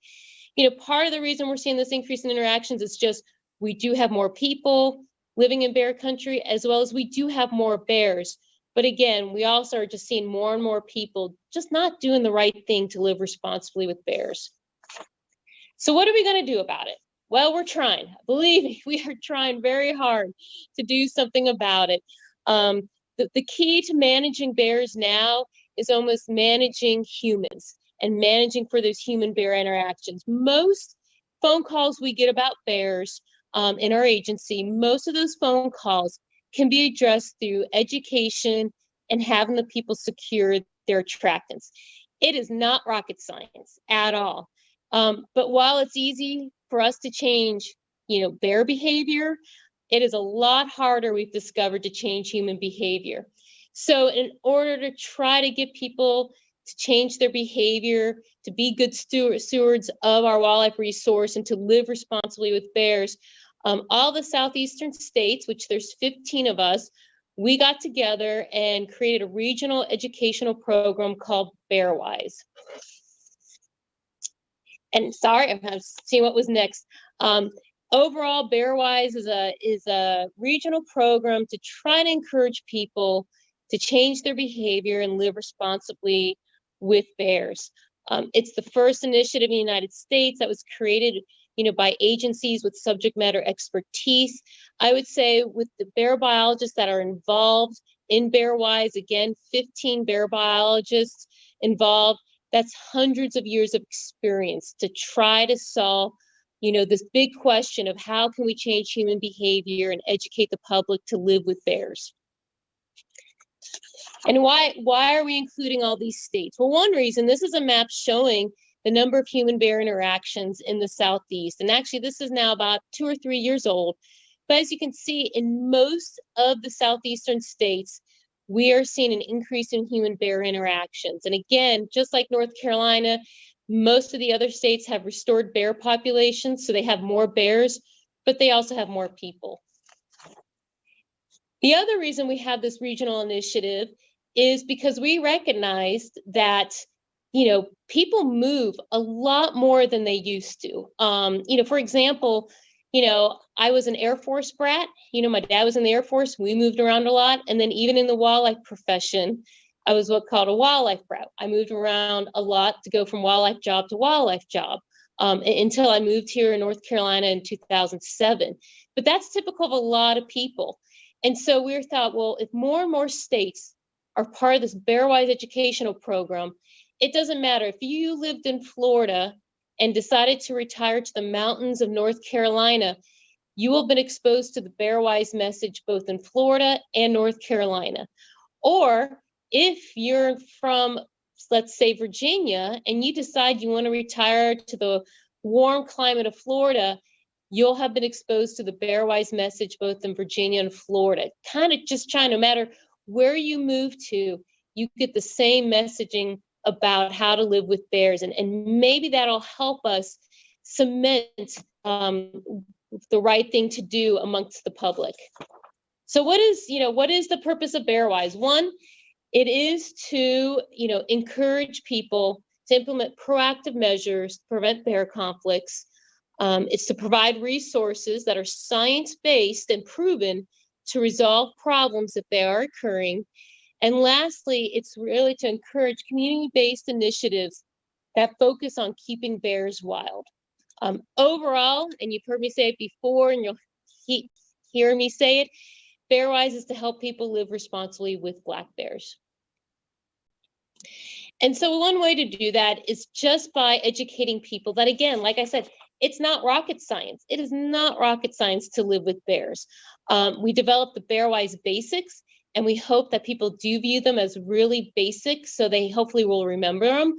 Speaker 2: Part of the reason we're seeing this increase in interactions is just we do have more people living in bear country, as well as we do have more bears. But again, we also are just seeing more and more people just not doing the right thing to live responsibly with bears. So what are we going to do about it? Well, we're trying. Believe me, we are trying very hard to do something about it. The key to managing bears now is almost managing humans and managing for those human-bear interactions. Most phone calls we get about bears in our agency, most of those phone calls can be addressed through education and having the people secure their attractants. It is not rocket science at all. But while it's easy for us to change, bear behavior, it is a lot harder, we've discovered, to change human behavior. So in order to try to get people to change their behavior, to be good stewards of our wildlife resource, and to live responsibly with bears, all the southeastern states, which there's 15 of us, we got together and created a regional educational program called BearWise. And sorry, I'm seeing what was next. Overall, BearWise is a regional program to try to encourage people to change their behavior and live responsibly with bears. It's the first initiative in the United States that was created, by agencies with subject matter expertise. I would say with the bear biologists that are involved in BearWise, again, 15 bear biologists involved. That's hundreds of years of experience to try to solve, this big question of how can we change human behavior and educate the public to live with bears. And why are we including all these states? Well, one reason, this is a map showing the number of human-bear interactions in the Southeast. And actually, this is now about 2 or 3 years old. But as you can see, in most of the Southeastern states, we are seeing an increase in human-bear interactions. And again, just like North Carolina, most of the other states have restored bear populations, so they have more bears, but they also have more people. The other reason we have this regional initiative is because we recognized that, people move a lot more than they used to. For example, I was an Air Force brat. My dad was in the Air Force. We moved around a lot. And then even in the wildlife profession, I was what's called a wildlife brat. I moved around a lot to go from wildlife job to wildlife job until I moved here in North Carolina in 2007. But that's typical of a lot of people. And so we thought, well, if more and more states are part of this BearWise educational program, it doesn't matter if you lived in Florida and decided to retire to the mountains of North Carolina, you will have been exposed to the BearWise message both in Florida and North Carolina. Or if you're from, let's say, Virginia, and you decide you want to retire to the warm climate of Florida, you'll have been exposed to the Bearwise message both in Virginia and Florida. Kind of just trying, no matter where you move to, you get the same messaging about how to live with bears. And maybe that'll help us cement the right thing to do amongst the public. So what is the purpose of Bearwise? One, it is to, encourage people to implement proactive measures to prevent bear conflicts. It's to provide resources that are science-based and proven to resolve problems if they are occurring. And lastly, it's really to encourage community-based initiatives that focus on keeping bears wild. Overall, and you've heard me say it before, and you'll keep hearing me say it, Bearwise is to help people live responsibly with black bears. And so one way to do that is just by educating people that, again, like I said, it's not rocket science. It is not rocket science to live with bears. We developed the Bearwise basics, and we hope that people do view them as really basic, so they hopefully will remember them.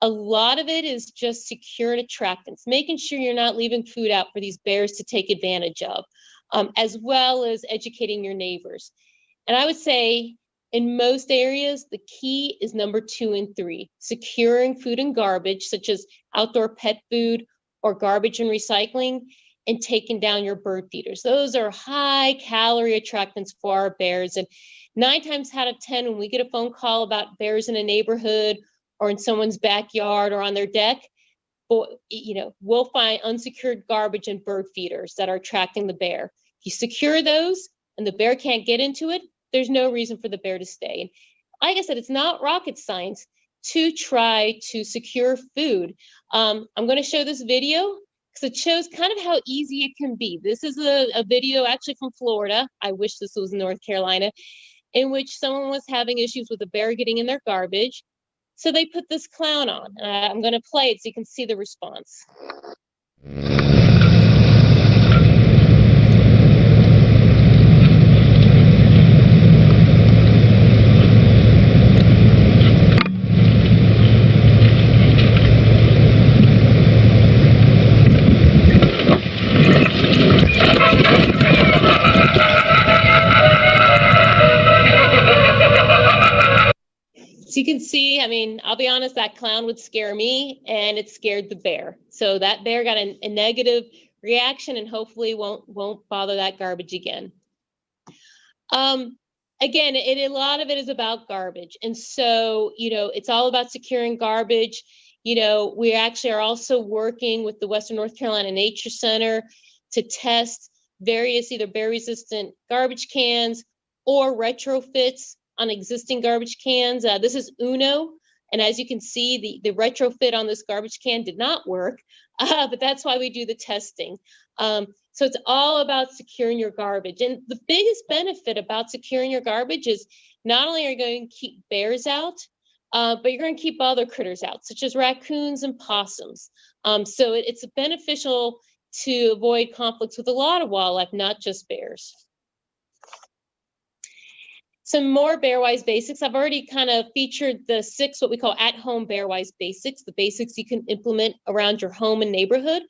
Speaker 2: A lot of it is just secure and attractants, making sure you're not leaving food out for these bears to take advantage of, as well as educating your neighbors. And I would say in most areas, the key is number 2 and 3, securing food and garbage, such as outdoor pet food or garbage and recycling, and taking down your bird feeders. Those are high calorie attractants for our bears. And 9 times out of 10, when we get a phone call about bears in a neighborhood or in someone's backyard or on their deck, we'll find unsecured garbage and bird feeders that are attracting the bear. If you secure those and the bear can't get into it, there's no reason for the bear to stay. And like I said, it's not rocket science to try to secure food. I'm going to show this video because it shows kind of how easy it can be. This is a video actually from Florida. I wish this was North Carolina, in which someone was having issues with a bear getting in their garbage. So they put this clown on. I'm going to play it so you can see the response. So you can see, I mean, I'll be honest, that clown would scare me, and it scared the bear. So that bear got a negative reaction, and hopefully won't bother that garbage again. Again, a lot of it is about garbage. And so, it's all about securing garbage. We actually are also working with the Western North Carolina Nature Center to test various either bear-resistant garbage cans or retrofits on existing garbage cans. This is Uno, and as you can see, the retrofit on this garbage can did not work, but that's why we do the testing. So it's all about securing your garbage. And the biggest benefit about securing your garbage is not only are you going to keep bears out, but you're going to keep other critters out, such as raccoons and possums. So it's beneficial to avoid conflicts with a lot of wildlife, not just bears. Some more Bearwise basics. I've already kind of featured the 6 what we call at-home Bearwise basics, the basics you can implement around your home and neighborhood.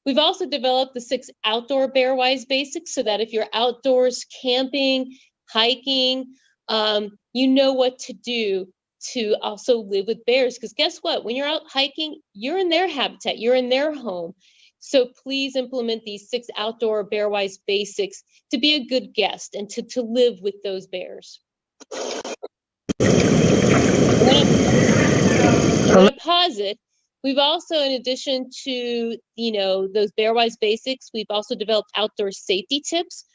Speaker 2: We've also developed the 6 outdoor Bearwise basics so that if you're outdoors camping, hiking, you know what to do to also live with bears. Because guess what? When you're out hiking, you're in their habitat, you're in their home. So please implement these 6 outdoor Bearwise basics to be a good guest and to live with those bears. I'm going to pause it. We've also, in addition to, those Bearwise basics, we've also developed outdoor safety tips,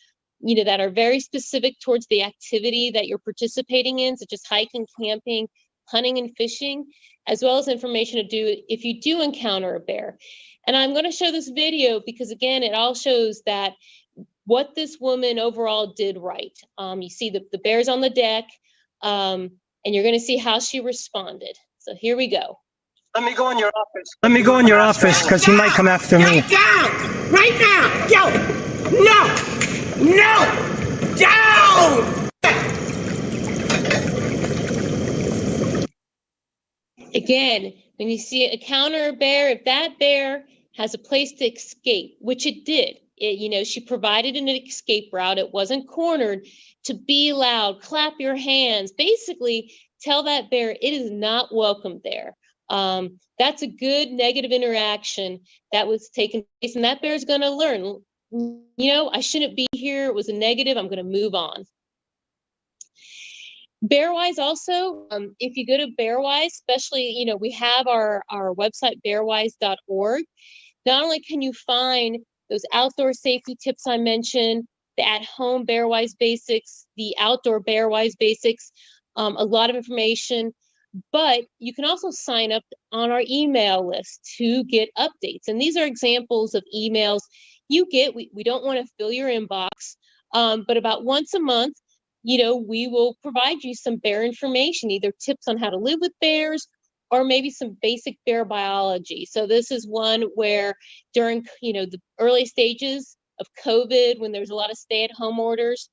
Speaker 2: that are very specific towards the activity that you're participating in, such as hiking, camping, hunting, and fishing, as well as information to do if you do encounter a bear. And I'm going to show this video because, again, it all shows that what this woman overall did right. You see the bears on the deck, and you're going to see how she responded. So here we go.
Speaker 4: Let me go in your office. Let me go in your office because he might come after me.
Speaker 3: Right down! Right now! Go! No! No! Down!
Speaker 2: Again, when you see encounter a bear, if that bear has a place to escape, which it did. She provided an escape route. It wasn't cornered. To be loud, clap your hands, basically tell that bear it is not welcome there. That's a good negative interaction that was taking place, and that bear is going to learn, I shouldn't be here. It was a negative. I'm going to move on. Bearwise also, if you go to Bearwise, especially, we have our website, bearwise.org. Not only can you find those outdoor safety tips I mentioned, the at-home Bearwise basics, the outdoor Bearwise basics, a lot of information, but you can also sign up on our email list to get updates. And these are examples of emails you get. We don't want to fill your inbox, but about once a month, we will provide you some bear information, either tips on how to live with bears or maybe some basic bear biology. So this is one where during, the early stages of COVID, when there's a lot of stay-at-home orders,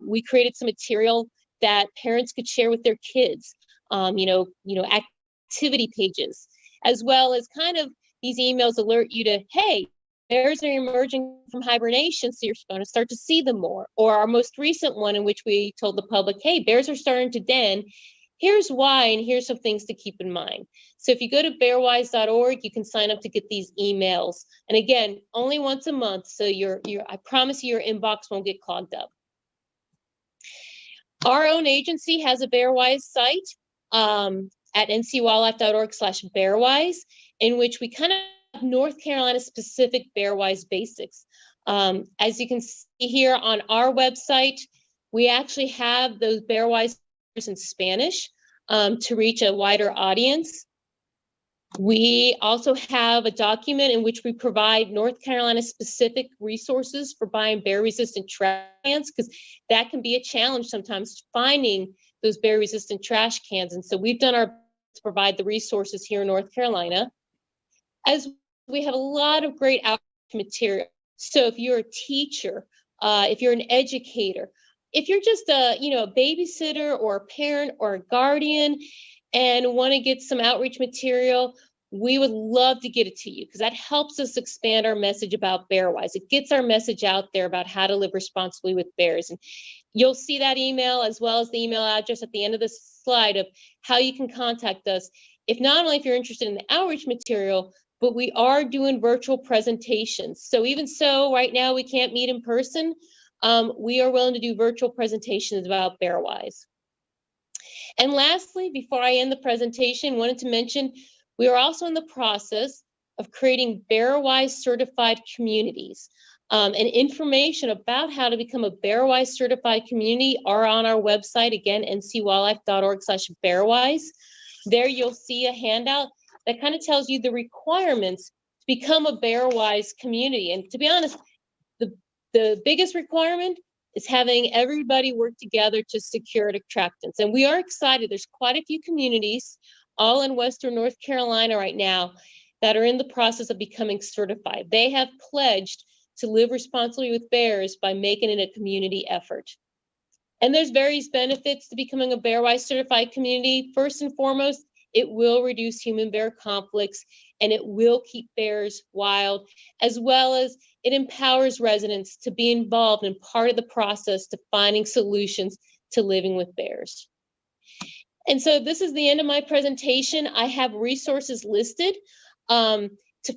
Speaker 2: we created some material that parents could share with their kids, activity pages, as well as kind of these emails alert you to, hey, bears are emerging from hibernation, so you're going to start to see them more. Or our most recent one in which we told the public, hey, bears are starting to den. Here's why, and here's some things to keep in mind. So if you go to bearwise.org, you can sign up to get these emails. And again, only once a month, so I promise you your inbox won't get clogged up. Our own agency has a Bearwise site at ncwildlife.org/bearwise, in which we kind of have North Carolina specific Bearwise basics. As you can see here on our website, we actually have those Bearwise in Spanish to reach a wider audience. We also have a document in which we provide North Carolina specific resources for buying bear resistant trash cans, because that can be a challenge sometimes finding those bear resistant trash cans. And so we've done our best to provide the resources here in North Carolina. As we have a lot of great outreach material. So if you're a teacher, if you're an educator, if you're just a babysitter or a parent or a guardian and want to get some outreach material, we would love to get it to you, because that helps us expand our message about Bearwise. It gets our message out there about how to live responsibly with bears. And you'll see that email as well as the email address at the end of the slide of how you can contact us. If not only if you're interested in the outreach material, but we are doing virtual presentations. So even so, right now we can't meet in person. We are willing to do virtual presentations about Bearwise. And lastly, before I end the presentation, wanted to mention we are also in the process of creating Bearwise certified communities. And information about how to become a Bearwise certified community are on our website, again, ncwildlife.org/bearwise. There you'll see a handout that kind of tells you the requirements to become a Bearwise community. And to be honest, the biggest requirement is having everybody work together to secure attractants. And we are excited. There's quite a few communities all in Western North Carolina right now that are in the process of becoming certified. They have pledged to live responsibly with bears by making it a community effort. And there's various benefits to becoming a Bearwise certified community. First and foremost, it will reduce human-bear conflicts, and it will keep bears wild, as well as it empowers residents to be involved in part of the process to finding solutions to living with bears. And so this is the end of my presentation. I have resources listed to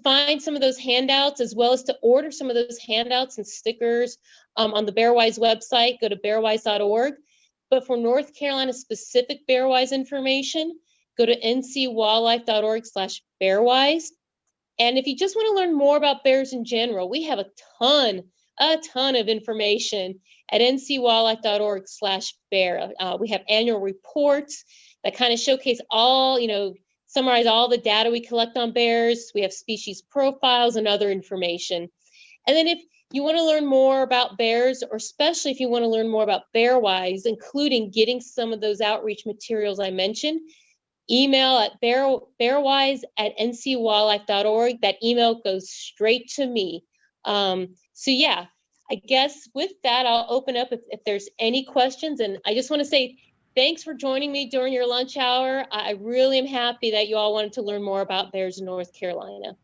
Speaker 2: find some of those handouts, as well as to order some of those handouts and stickers on the Bearwise website. Go to bearwise.org. But for North Carolina specific Bearwise information, go to ncwildlife.org/bearwise. And if you just want to learn more about bears in general, we have a ton of information at ncwildlife.org/bear. We have annual reports that kind of showcase all, summarize all the data we collect on bears. We have species profiles and other information. And then if you want to learn more about bears, or especially if you want to learn more about Bearwise, including getting some of those outreach materials I mentioned, email at bearwise@ncwildlife.org. That email goes straight to me. So yeah, I guess with that, I'll open up if there's any questions. And I just want to say thanks for joining me during your lunch hour. I really am happy that you all wanted to learn more about bears in North Carolina.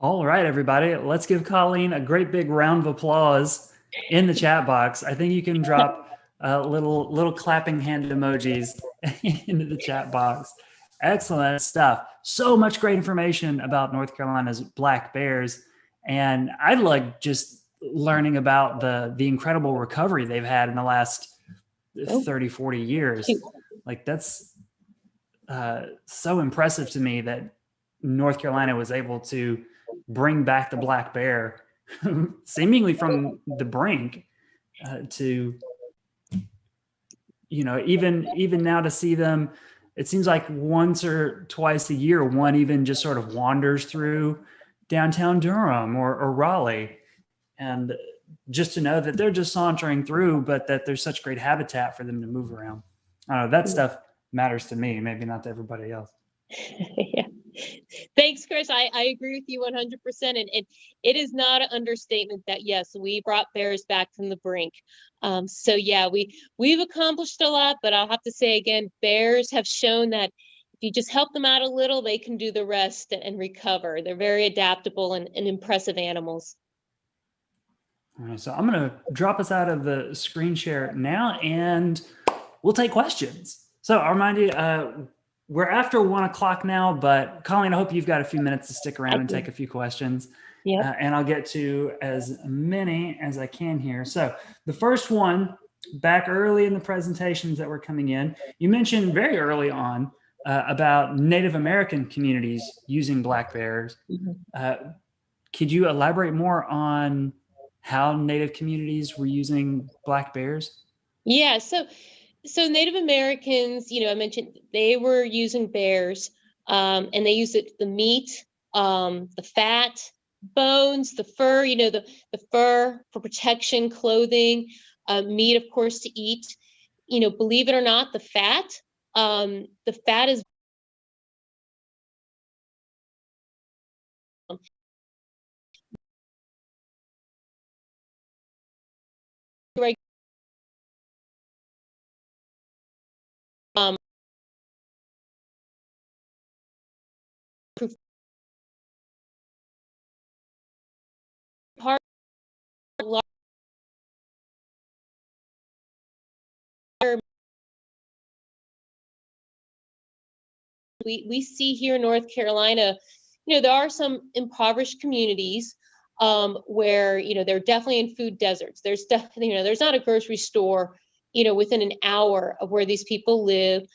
Speaker 1: All right, everybody, let's give Colleen a great big round of applause in the chat box. I think you can drop little clapping hand emojis into the chat box. Excellent stuff. So much great information about North Carolina's black bears. And I like just learning about the incredible recovery they've had in the last 30, 40 years. Like that's so impressive to me that North Carolina was able to bring back the black bear seemingly from the brink to, you know, even now to see them, it seems like once or twice a year, one even just sort of wanders through downtown Durham or Raleigh. And just to know that they're just sauntering through, but that there's such great habitat for them to move around. I don't know, that stuff matters to me, maybe not to everybody else.
Speaker 2: Yeah. Thanks, Chris. I agree with you 100%. And it is not an understatement that, yes, we brought bears back from the brink. So yeah, we've accomplished a lot, but I'll have to say again, bears have shown that if you just help them out a little, they can do the rest and recover. They're very adaptable and impressive animals.
Speaker 1: All right, so I'm going to drop us out of the screen share now and we'll take questions. So I'll remind you, we're after 1 o'clock now, but Colleen, I hope you've got a few minutes to stick around and take a few questions.
Speaker 2: Yeah.
Speaker 1: And I'll get to as many as I can here. So the first one, back early in the presentations that were coming in, you mentioned very early on about Native American communities using black bears. Could you elaborate more on how Native communities were using black bears?
Speaker 2: Yeah, so Native Americans, you know, I mentioned they were using bears, and they used it the meat, the fat, bones, the fur, you know, the fur for protection, clothing, meat, of course, to eat. You know, believe it or not, the fat is um, part we see here in North Carolina, you know, there are some impoverished communities where, you know, they're definitely in food deserts. There's definitely, you know, there's not a grocery store, you know, within an hour of where these people live.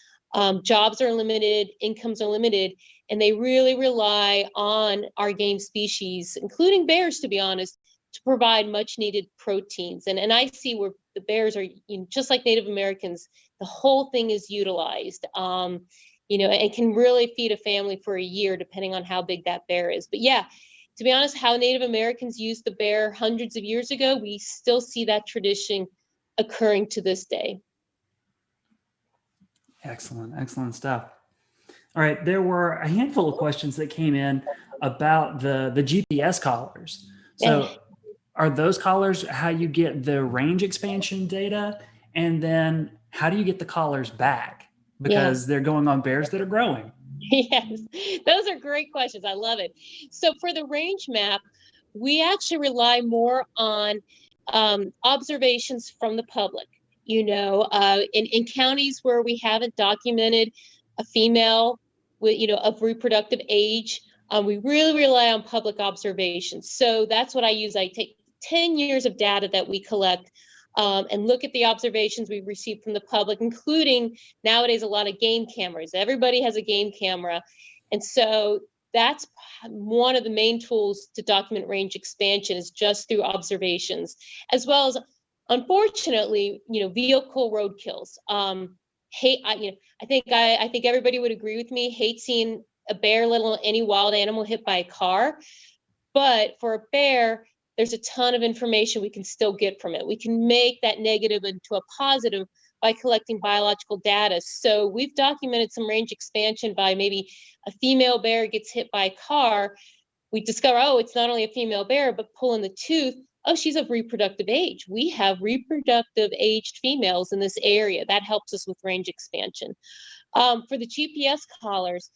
Speaker 2: Jobs are limited, incomes are limited, and they really rely on our game species, including bears, to be honest, to provide much needed proteins. And I see where the bears are, you know, just like Native Americans, the whole thing is utilized. You know, it can really feed a family for a year, depending on how big that bear is. But yeah, to be honest, how Native Americans used the bear hundreds of years ago, we still see that tradition occurring to this day.
Speaker 1: Excellent, excellent stuff. All right, there were a handful of questions that came in about the GPS collars. So are those collars how you get the range expansion data? And then how do you get the collars back? Because they're going on bears that are growing.
Speaker 2: Yes, those are great questions. I love it. So for the range map, we actually rely more on observations from the public. You know, in counties where we haven't documented a female with, you know, of reproductive age, we really rely on public observations. So that's what I use. I take 10 years of data that we collect and look at the observations we've received from the public, including nowadays a lot of game cameras. Everybody has a game camera. And so that's one of the main tools to document range expansion, is just through observations, as well as, unfortunately, you know, vehicle road kills. I think everybody would agree with me. Hate seeing a bear, let alone any wild animal, hit by a car. But for a bear, there's a ton of information we can still get from it. We can make that negative into a positive by collecting biological data. So we've documented some range expansion by maybe a female bear gets hit by a car. We discover, oh, it's not only a female bear, but pulling the tooth, oh, she's of reproductive age. We have reproductive aged females in this area. That helps us with range expansion. For the GPS collars,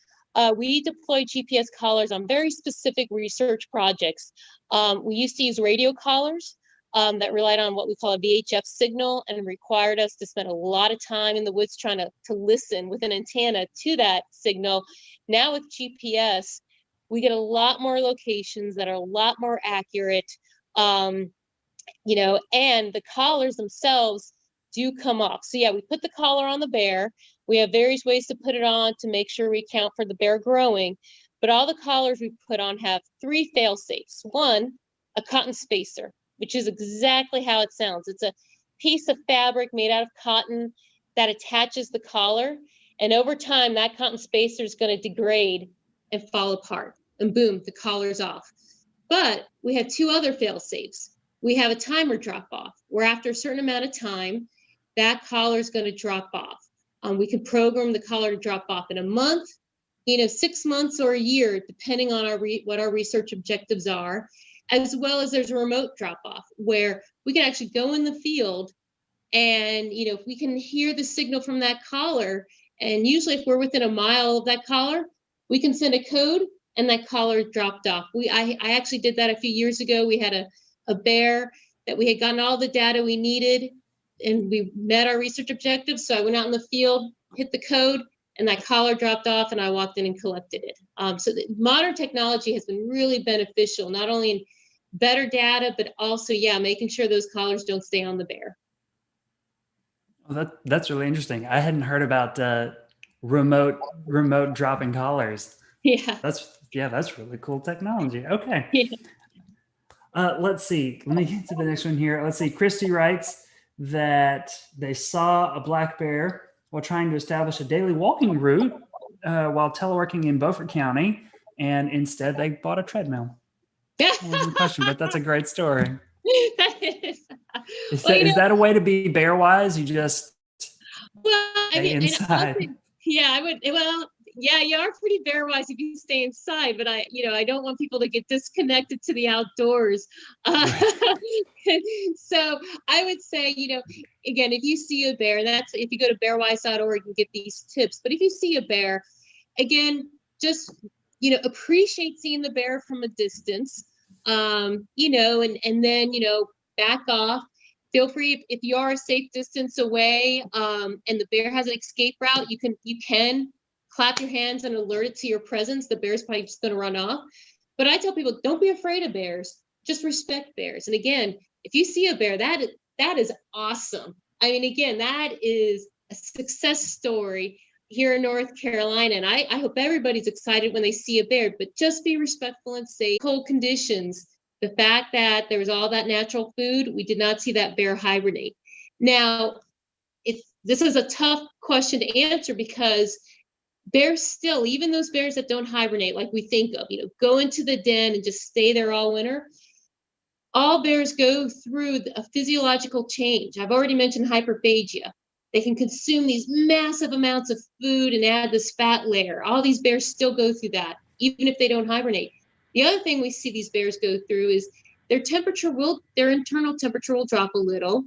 Speaker 2: We deploy GPS collars on very specific research projects. We used to use radio collars that relied on what we call a VHF signal and required us to spend a lot of time in the woods trying to listen with an antenna to that signal. Now with GPS, we get a lot more locations that are a lot more accurate, you know, and the collars themselves do come off. So yeah, we put the collar on the bear. We have various ways to put it on to make sure we account for the bear growing, but all the collars we put on have 3 fail safes. One, a cotton spacer, which is exactly how it sounds. It's a piece of fabric made out of cotton that attaches the collar. And over time, that cotton spacer is going to degrade and fall apart. And boom, the collar's off. But we have 2 other fail safes. We have a timer drop off, where after a certain amount of time, that collar is going to drop off. We can program the collar to drop off in a month, 6 months or a year, depending on what our research objectives are, as well as there's a remote drop off where we can actually go in the field and, if we can hear the signal from that collar, and usually if we're within a mile of that collar, we can send a code and that collar dropped off. I actually did that a few years ago. We had a bear that we had gotten all the data we needed and we met our research objectives. So I went out in the field, hit the code, and that collar dropped off and I walked in and collected it. So the modern technology has been really beneficial, not only in better data, but also, making sure those collars don't stay on the bear.
Speaker 1: Well, that's really interesting. I hadn't heard about remote dropping collars.
Speaker 2: Yeah.
Speaker 1: That's really cool technology. Okay.
Speaker 2: Yeah.
Speaker 1: Let's see. Let me get to the next one here. Let's see. Christy writes that they saw a black bear while trying to establish a daily walking route while teleworking in Beaufort County, and instead they bought a treadmill. That wasn't a question, but that's a great story. Is that a way to be bear wise? You just stay inside.
Speaker 2: I would. Well, yeah, you are pretty bear wise if you stay inside, but I don't want people to get disconnected to the outdoors. So I would say, again, if you see a bear, that's if you go to bearwise.org, you can get these tips. But if you see a bear, again, just appreciate seeing the bear from a distance. And then back off. Feel free if you are a safe distance away, and the bear has an escape route, you can clap your hands and alert it to your presence. The bear's probably just going to run off. But I tell people, don't be afraid of bears. Just respect bears. And again, if you see a bear, that is awesome. I mean, again, that is a success story here in North Carolina. And I hope everybody's excited when they see a bear, but just be respectful and safe. Cold conditions, the fact that there was all that natural food, we did not see that bear hibernate. Now, this is a tough question to answer because bears still, even those bears that don't hibernate like we think of, go into the den and just stay there all winter. All bears go through a physiological change. I've already mentioned hyperphagia. They can consume these massive amounts of food and add this fat layer. All these bears still go through that, even if they don't hibernate. The other thing we see these bears go through is their internal temperature will drop a little.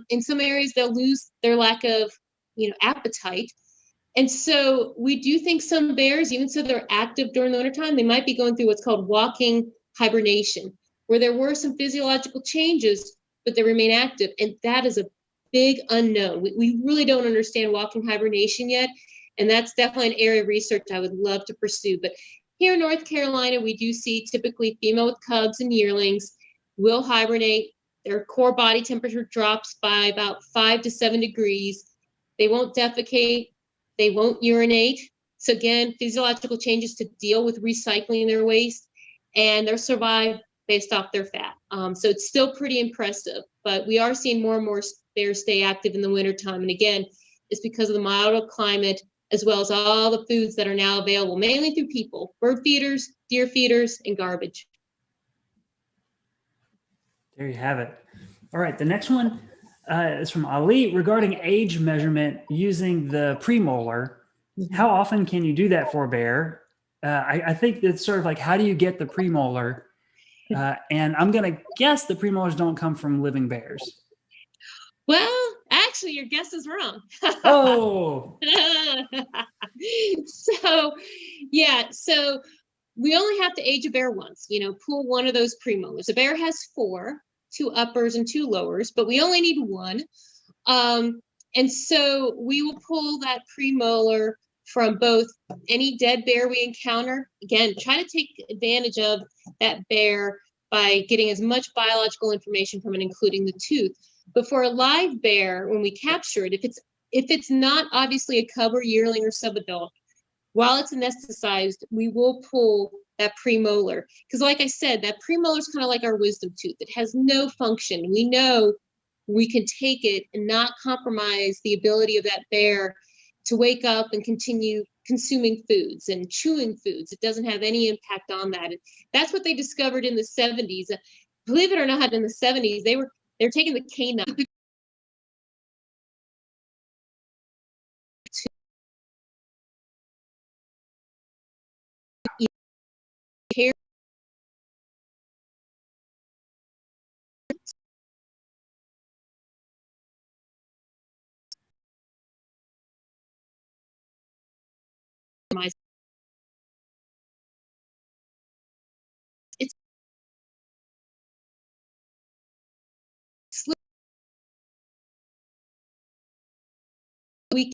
Speaker 2: In some areas, they'll lose their lack of, appetite. And so we do think some bears, even so they're active during the wintertime, they might be going through what's called walking hibernation, where there were some physiological changes, but they remain active. And that is a big unknown. We really don't understand walking hibernation yet. And that's definitely an area of research I would love to pursue. But here in North Carolina, we do see typically female with cubs and yearlings will hibernate. Their core body temperature drops by about 5 to 7 degrees. They won't defecate. They won't urinate. So again, physiological changes to deal with recycling their waste, and they'll survive based off their fat. So it's still pretty impressive, but we are seeing more and more bears stay active in the wintertime. And again, it's because of the milder climate, as well as all the foods that are now available, mainly through people, bird feeders, deer feeders, and garbage.
Speaker 1: There you have it. All right, the next one is from Ali regarding age measurement using the premolar. How often can you do that for a bear? I think it's sort of like, how do you get the premolar? And I'm going to guess the premolars don't come from living bears.
Speaker 2: Well, actually, your guess is wrong.
Speaker 1: Oh.
Speaker 2: So Yeah, so we only have to age a bear once, pull one of those premolars. A bear has four, two uppers and two lowers, but we only need one. And so we will pull that premolar from both any dead bear we encounter. Again, try to take advantage of that bear by getting as much biological information from it, including the tooth. But for a live bear, when we capture it, if it's not obviously a cub or yearling or subadult, while it's anesthetized, we will pull that premolar. Because like I said, that premolar is kind of like our wisdom tooth. It has no function. We know we can take it and not compromise the ability of that bear to wake up and continue consuming foods and chewing foods. It doesn't have any impact on that. That's what they discovered in the 70s. Believe it or not, in the 70s, they're taking the canine hair. It's we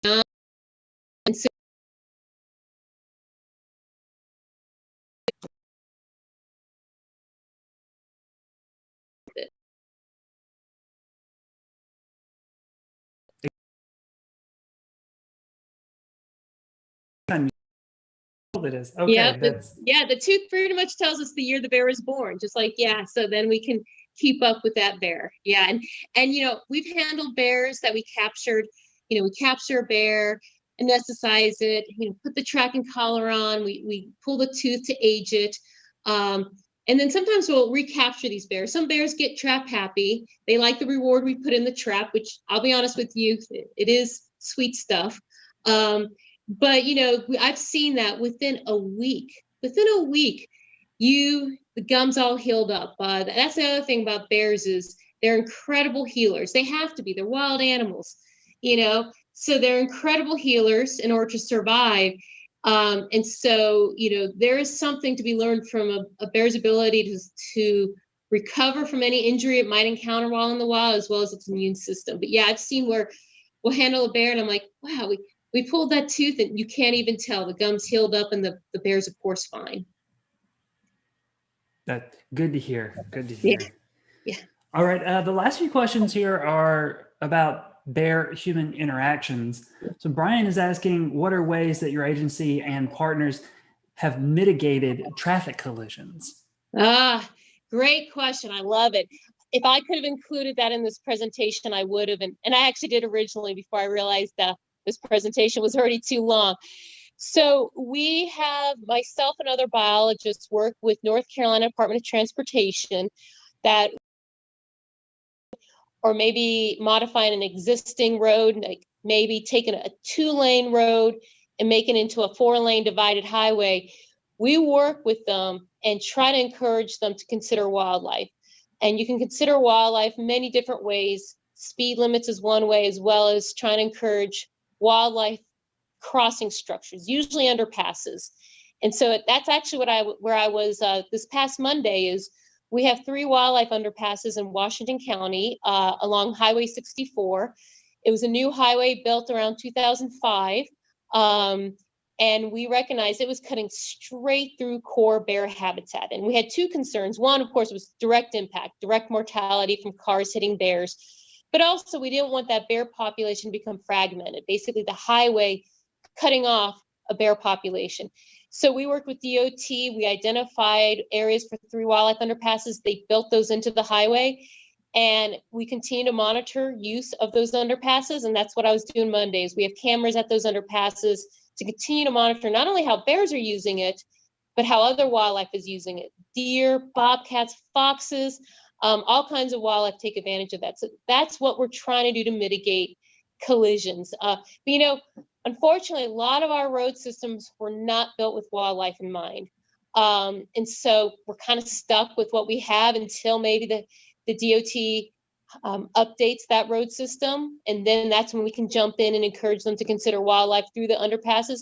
Speaker 2: and so
Speaker 1: It is. Okay.
Speaker 2: yeah, the tooth pretty much tells us the year the bear was born, just like, so then we can keep up with that bear. Yeah, and we've handled bears that we captured. We capture a bear, anesthetize it, put the tracking collar on, we pull the tooth to age it. And then sometimes we'll recapture these bears. Some bears get trap happy. They like the reward we put in the trap, which I'll be honest with you, it is sweet stuff. But I've seen that within a week, the gums all healed up. That's the other thing about bears is they're incredible healers. They have to be. They're wild animals, so they're incredible healers in order to survive. And so, there is something to be learned from a bear's ability to recover from any injury it might encounter while in the wild, as well as its immune system. But yeah, I've seen where we'll handle a bear and I'm like, wow, we pulled that tooth and you can't even tell. The gums healed up and the bear's of course fine.
Speaker 1: That's good to hear. Good to hear.
Speaker 2: Yeah.
Speaker 1: All right. The last few questions here are about bear-human interactions. So Brian is asking, what are ways that your agency and partners have mitigated traffic collisions?
Speaker 2: Great question. I love it. If I could have included that in this presentation, I would have. And I actually did originally before I realized that this presentation was already too long. So we have, myself and other biologists work with North Carolina Department of Transportation that, or maybe modifying an existing road, like maybe taking a 2-lane road and making it into a 4-lane divided highway. We work with them and try to encourage them to consider wildlife. And you can consider wildlife many different ways. Speed limits is one way, as well as trying to encourage wildlife crossing structures, usually underpasses. And so that's actually where I was this past Monday. Is we have 3 wildlife underpasses in Washington County along Highway 64. It was a new highway built around 2005. And we recognized it was cutting straight through core bear habitat. And we had 2 concerns. One, of course, was direct impact, direct mortality from cars hitting bears. But also, we didn't want that bear population to become fragmented, basically the highway cutting off a bear population. So we worked with DOT. We identified areas for 3 wildlife underpasses. They built those into the highway. And we continue to monitor use of those underpasses. And that's what I was doing Mondays. We have cameras at those underpasses to continue to monitor not only how bears are using it, but how other wildlife is using it. Deer, bobcats, foxes, all kinds of wildlife take advantage of that. So that's what we're trying to do to mitigate collisions. But unfortunately, a lot of our road systems were not built with wildlife in mind. And so we're kind of stuck with what we have until maybe the DOT updates that road system. And then that's when we can jump in and encourage them to consider wildlife through the underpasses.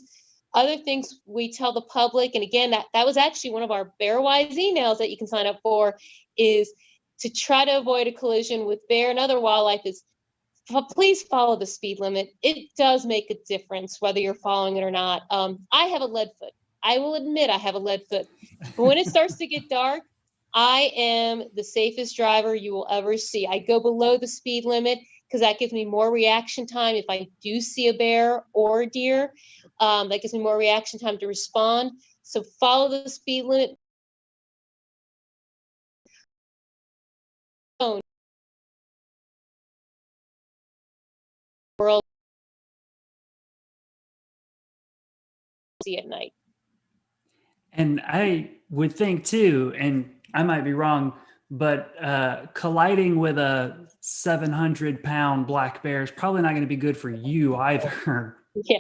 Speaker 2: Other things we tell the public, and again, that was actually one of our BearWise emails that you can sign up for, is to try to avoid a collision with bear and other wildlife is please follow the speed limit. It does make a difference whether you're following it or not. I have a lead foot. I will admit I have a lead foot. But when it starts to get dark, I am the safest driver you will ever see. I go below the speed limit because that gives me more reaction time. If I do see a bear or a deer, that gives me more reaction time to respond. So follow the speed limit. World see at night.
Speaker 1: And I would think too, and I might be wrong, but colliding with a 700-pound black bear is probably not going to be good for you either.
Speaker 2: Yeah.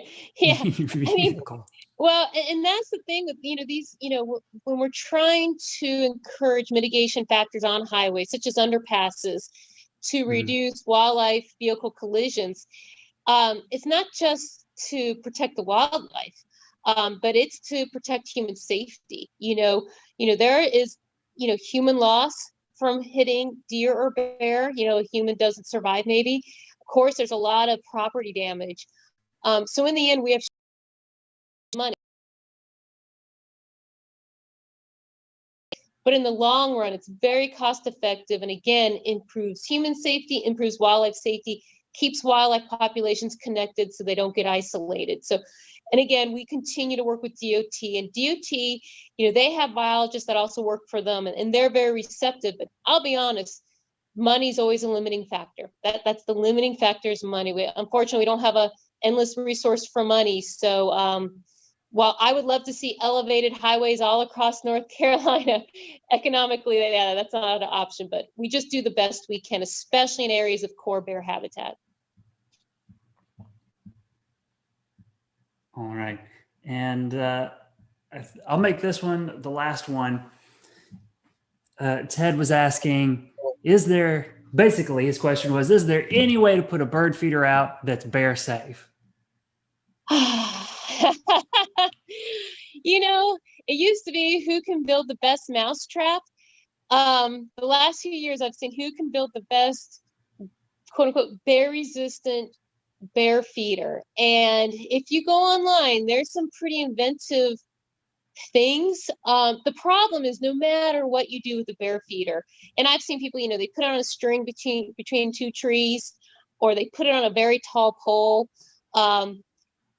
Speaker 2: I mean,
Speaker 1: Vehicle.
Speaker 2: well, and that's the thing with, these, when we're trying to encourage mitigation factors on highways, such as underpasses, to reduce wildlife vehicle collisions, it's not just to protect the wildlife, but it's to protect human safety. There is, human loss from hitting deer or bear. A human doesn't survive maybe. Of course, there's a lot of property damage. So in the end, we have money. But in the long run, it's very cost effective, and again, improves human safety, improves wildlife safety, keeps wildlife populations connected so they don't get isolated. So, and again, we continue to work with DOT, and DOT, they have biologists that also work for them, and they're very receptive. But I'll be honest, money's always a limiting factor. That's the limiting factor is money. Unfortunately, we don't have a endless resource for money. So, while I would love to see elevated highways all across North Carolina, economically, that's not an option, but we just do the best we can, especially in areas of core bear habitat.
Speaker 1: All right. And I'll make this one the last one. Ted was asking, basically his question was, is there any way to put a bird feeder out that's bear safe?
Speaker 2: It used to be who can build the best mousetrap. The last few years I've seen who can build the best quote unquote bear resistant bear feeder. And if you go online, there's some pretty inventive things. The problem is no matter what you do with the bear feeder, and I've seen people, they put it on a string between two trees, or they put it on a very tall pole.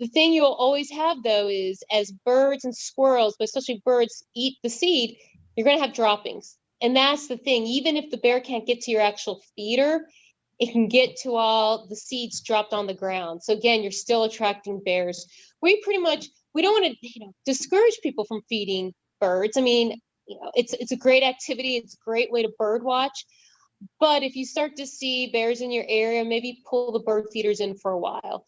Speaker 2: The thing you'll always have, though, is as birds and squirrels, but especially birds, eat the seed, you're going to have droppings. And that's the thing. Even if the bear can't get to your actual feeder, it can get to all the seeds dropped on the ground. So again, you're still attracting bears. We don't want to discourage people from feeding birds. I mean, it's a great activity. It's a great way to bird watch. But if you start to see bears in your area, maybe pull the bird feeders in for a while.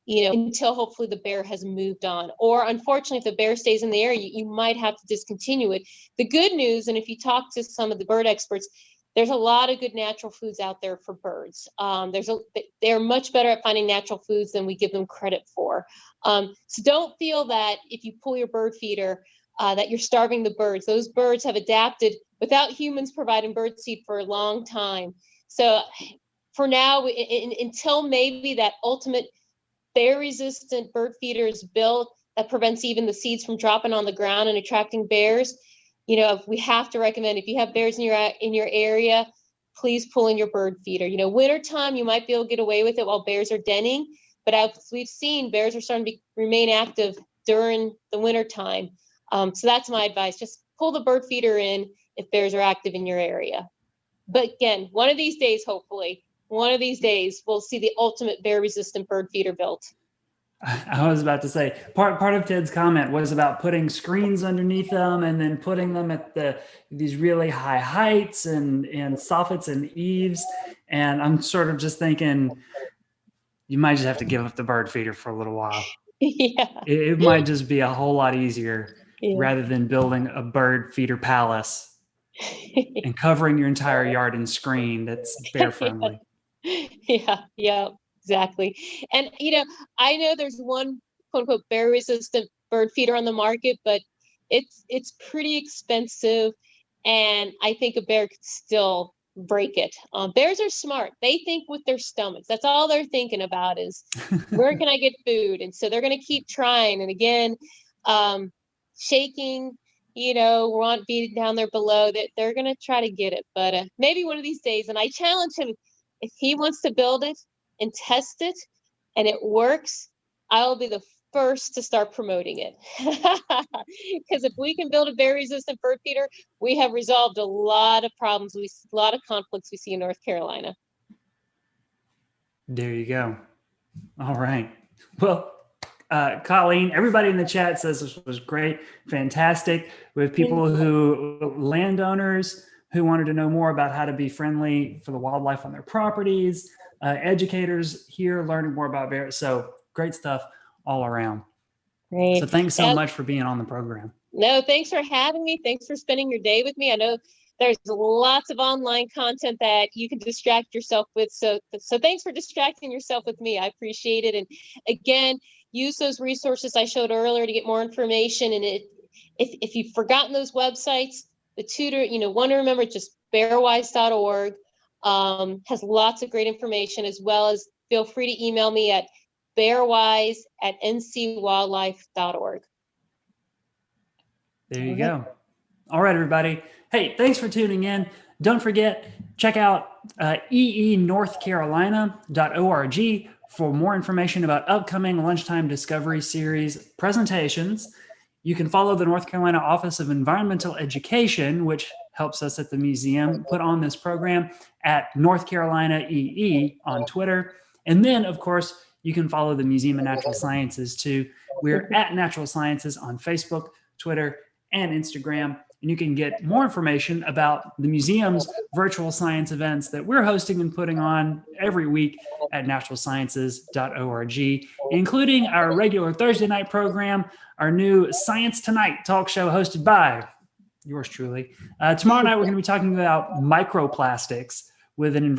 Speaker 2: Until hopefully the bear has moved on. Or unfortunately, if the bear stays in the area, you might have to discontinue it. The good news, and if you talk to some of the bird experts, there's a lot of good natural foods out there for birds. They're much better at finding natural foods than we give them credit for. So don't feel that if you pull your bird feeder, that you're starving the birds. Those birds have adapted without humans providing bird seed for a long time. So for now, until maybe that ultimate bear-resistant bird feeder is built that prevents even the seeds from dropping on the ground and attracting bears, we have to recommend, if you have bears in your area, please pull in your bird feeder. Wintertime, you might be able to get away with it while bears are denning, but as we've seen, bears are starting to remain active during the wintertime. So that's my advice. Just pull the bird feeder in if bears are active in your area. But again, one of these days, hopefully, we'll see the ultimate bear-resistant bird feeder built.
Speaker 1: I was about to say, part of Ted's comment was about putting screens underneath them and then putting them at these really high heights and soffits and eaves. And I'm sort of just thinking, you might just have to give up the bird feeder for a little while.
Speaker 2: Yeah.
Speaker 1: It might just be a whole lot easier rather than building a bird feeder palace. and covering your entire yard in screen that's bear friendly.
Speaker 2: Yeah, exactly. And I know there's one quote unquote bear resistant bird feeder on the market, but it's pretty expensive, and I think a bear could still break it. Bears are smart. They think with their stomachs. That's all they're thinking about is where can I get food? And so they're going to keep trying. And again, shaking, want beating down there below, that they're going to try to get it. But maybe one of these days, and I challenge him, if he wants to build it and test it and it works, I'll be the first to start promoting it. Because if we can build a bear resistant bird feeder, we have resolved a lot of problems, a lot of conflicts we see in North Carolina.
Speaker 1: There you go. All right. Well, Colleen, everybody in the chat says this was great, fantastic. We have people landowners who wanted to know more about how to be friendly for the wildlife on their properties, educators here learning more about bears. So great stuff all around.
Speaker 2: Great.
Speaker 1: So thanks so much for being on the program.
Speaker 2: No, thanks for having me. Thanks for spending your day with me. I know there's lots of online content that you can distract yourself with. So thanks for distracting yourself with me. I appreciate it. And again, use those resources I showed earlier to get more information. And if you've forgotten those websites, the tutor, one to remember, just bearwise.org has lots of great information, as well as feel free to email me at bearwise@ncwildlife.org.
Speaker 1: There you go. All right, everybody. Hey, thanks for tuning in. Don't forget, check out eenorthcarolina.org for more information about upcoming Lunchtime Discovery Series presentations. You can follow the North Carolina Office of Environmental Education, which helps us at the museum put on this program, at North Carolina EE on Twitter. And then, of course, you can follow the Museum of Natural Sciences too. We're at Natural Sciences on Facebook, Twitter, and Instagram. And you can get more information about the museum's virtual science events that we're hosting and putting on every week at naturalsciences.org, including our regular Thursday night program, our new Science Tonight talk show hosted by yours truly. Tomorrow night, we're going to be talking about microplastics with an environmental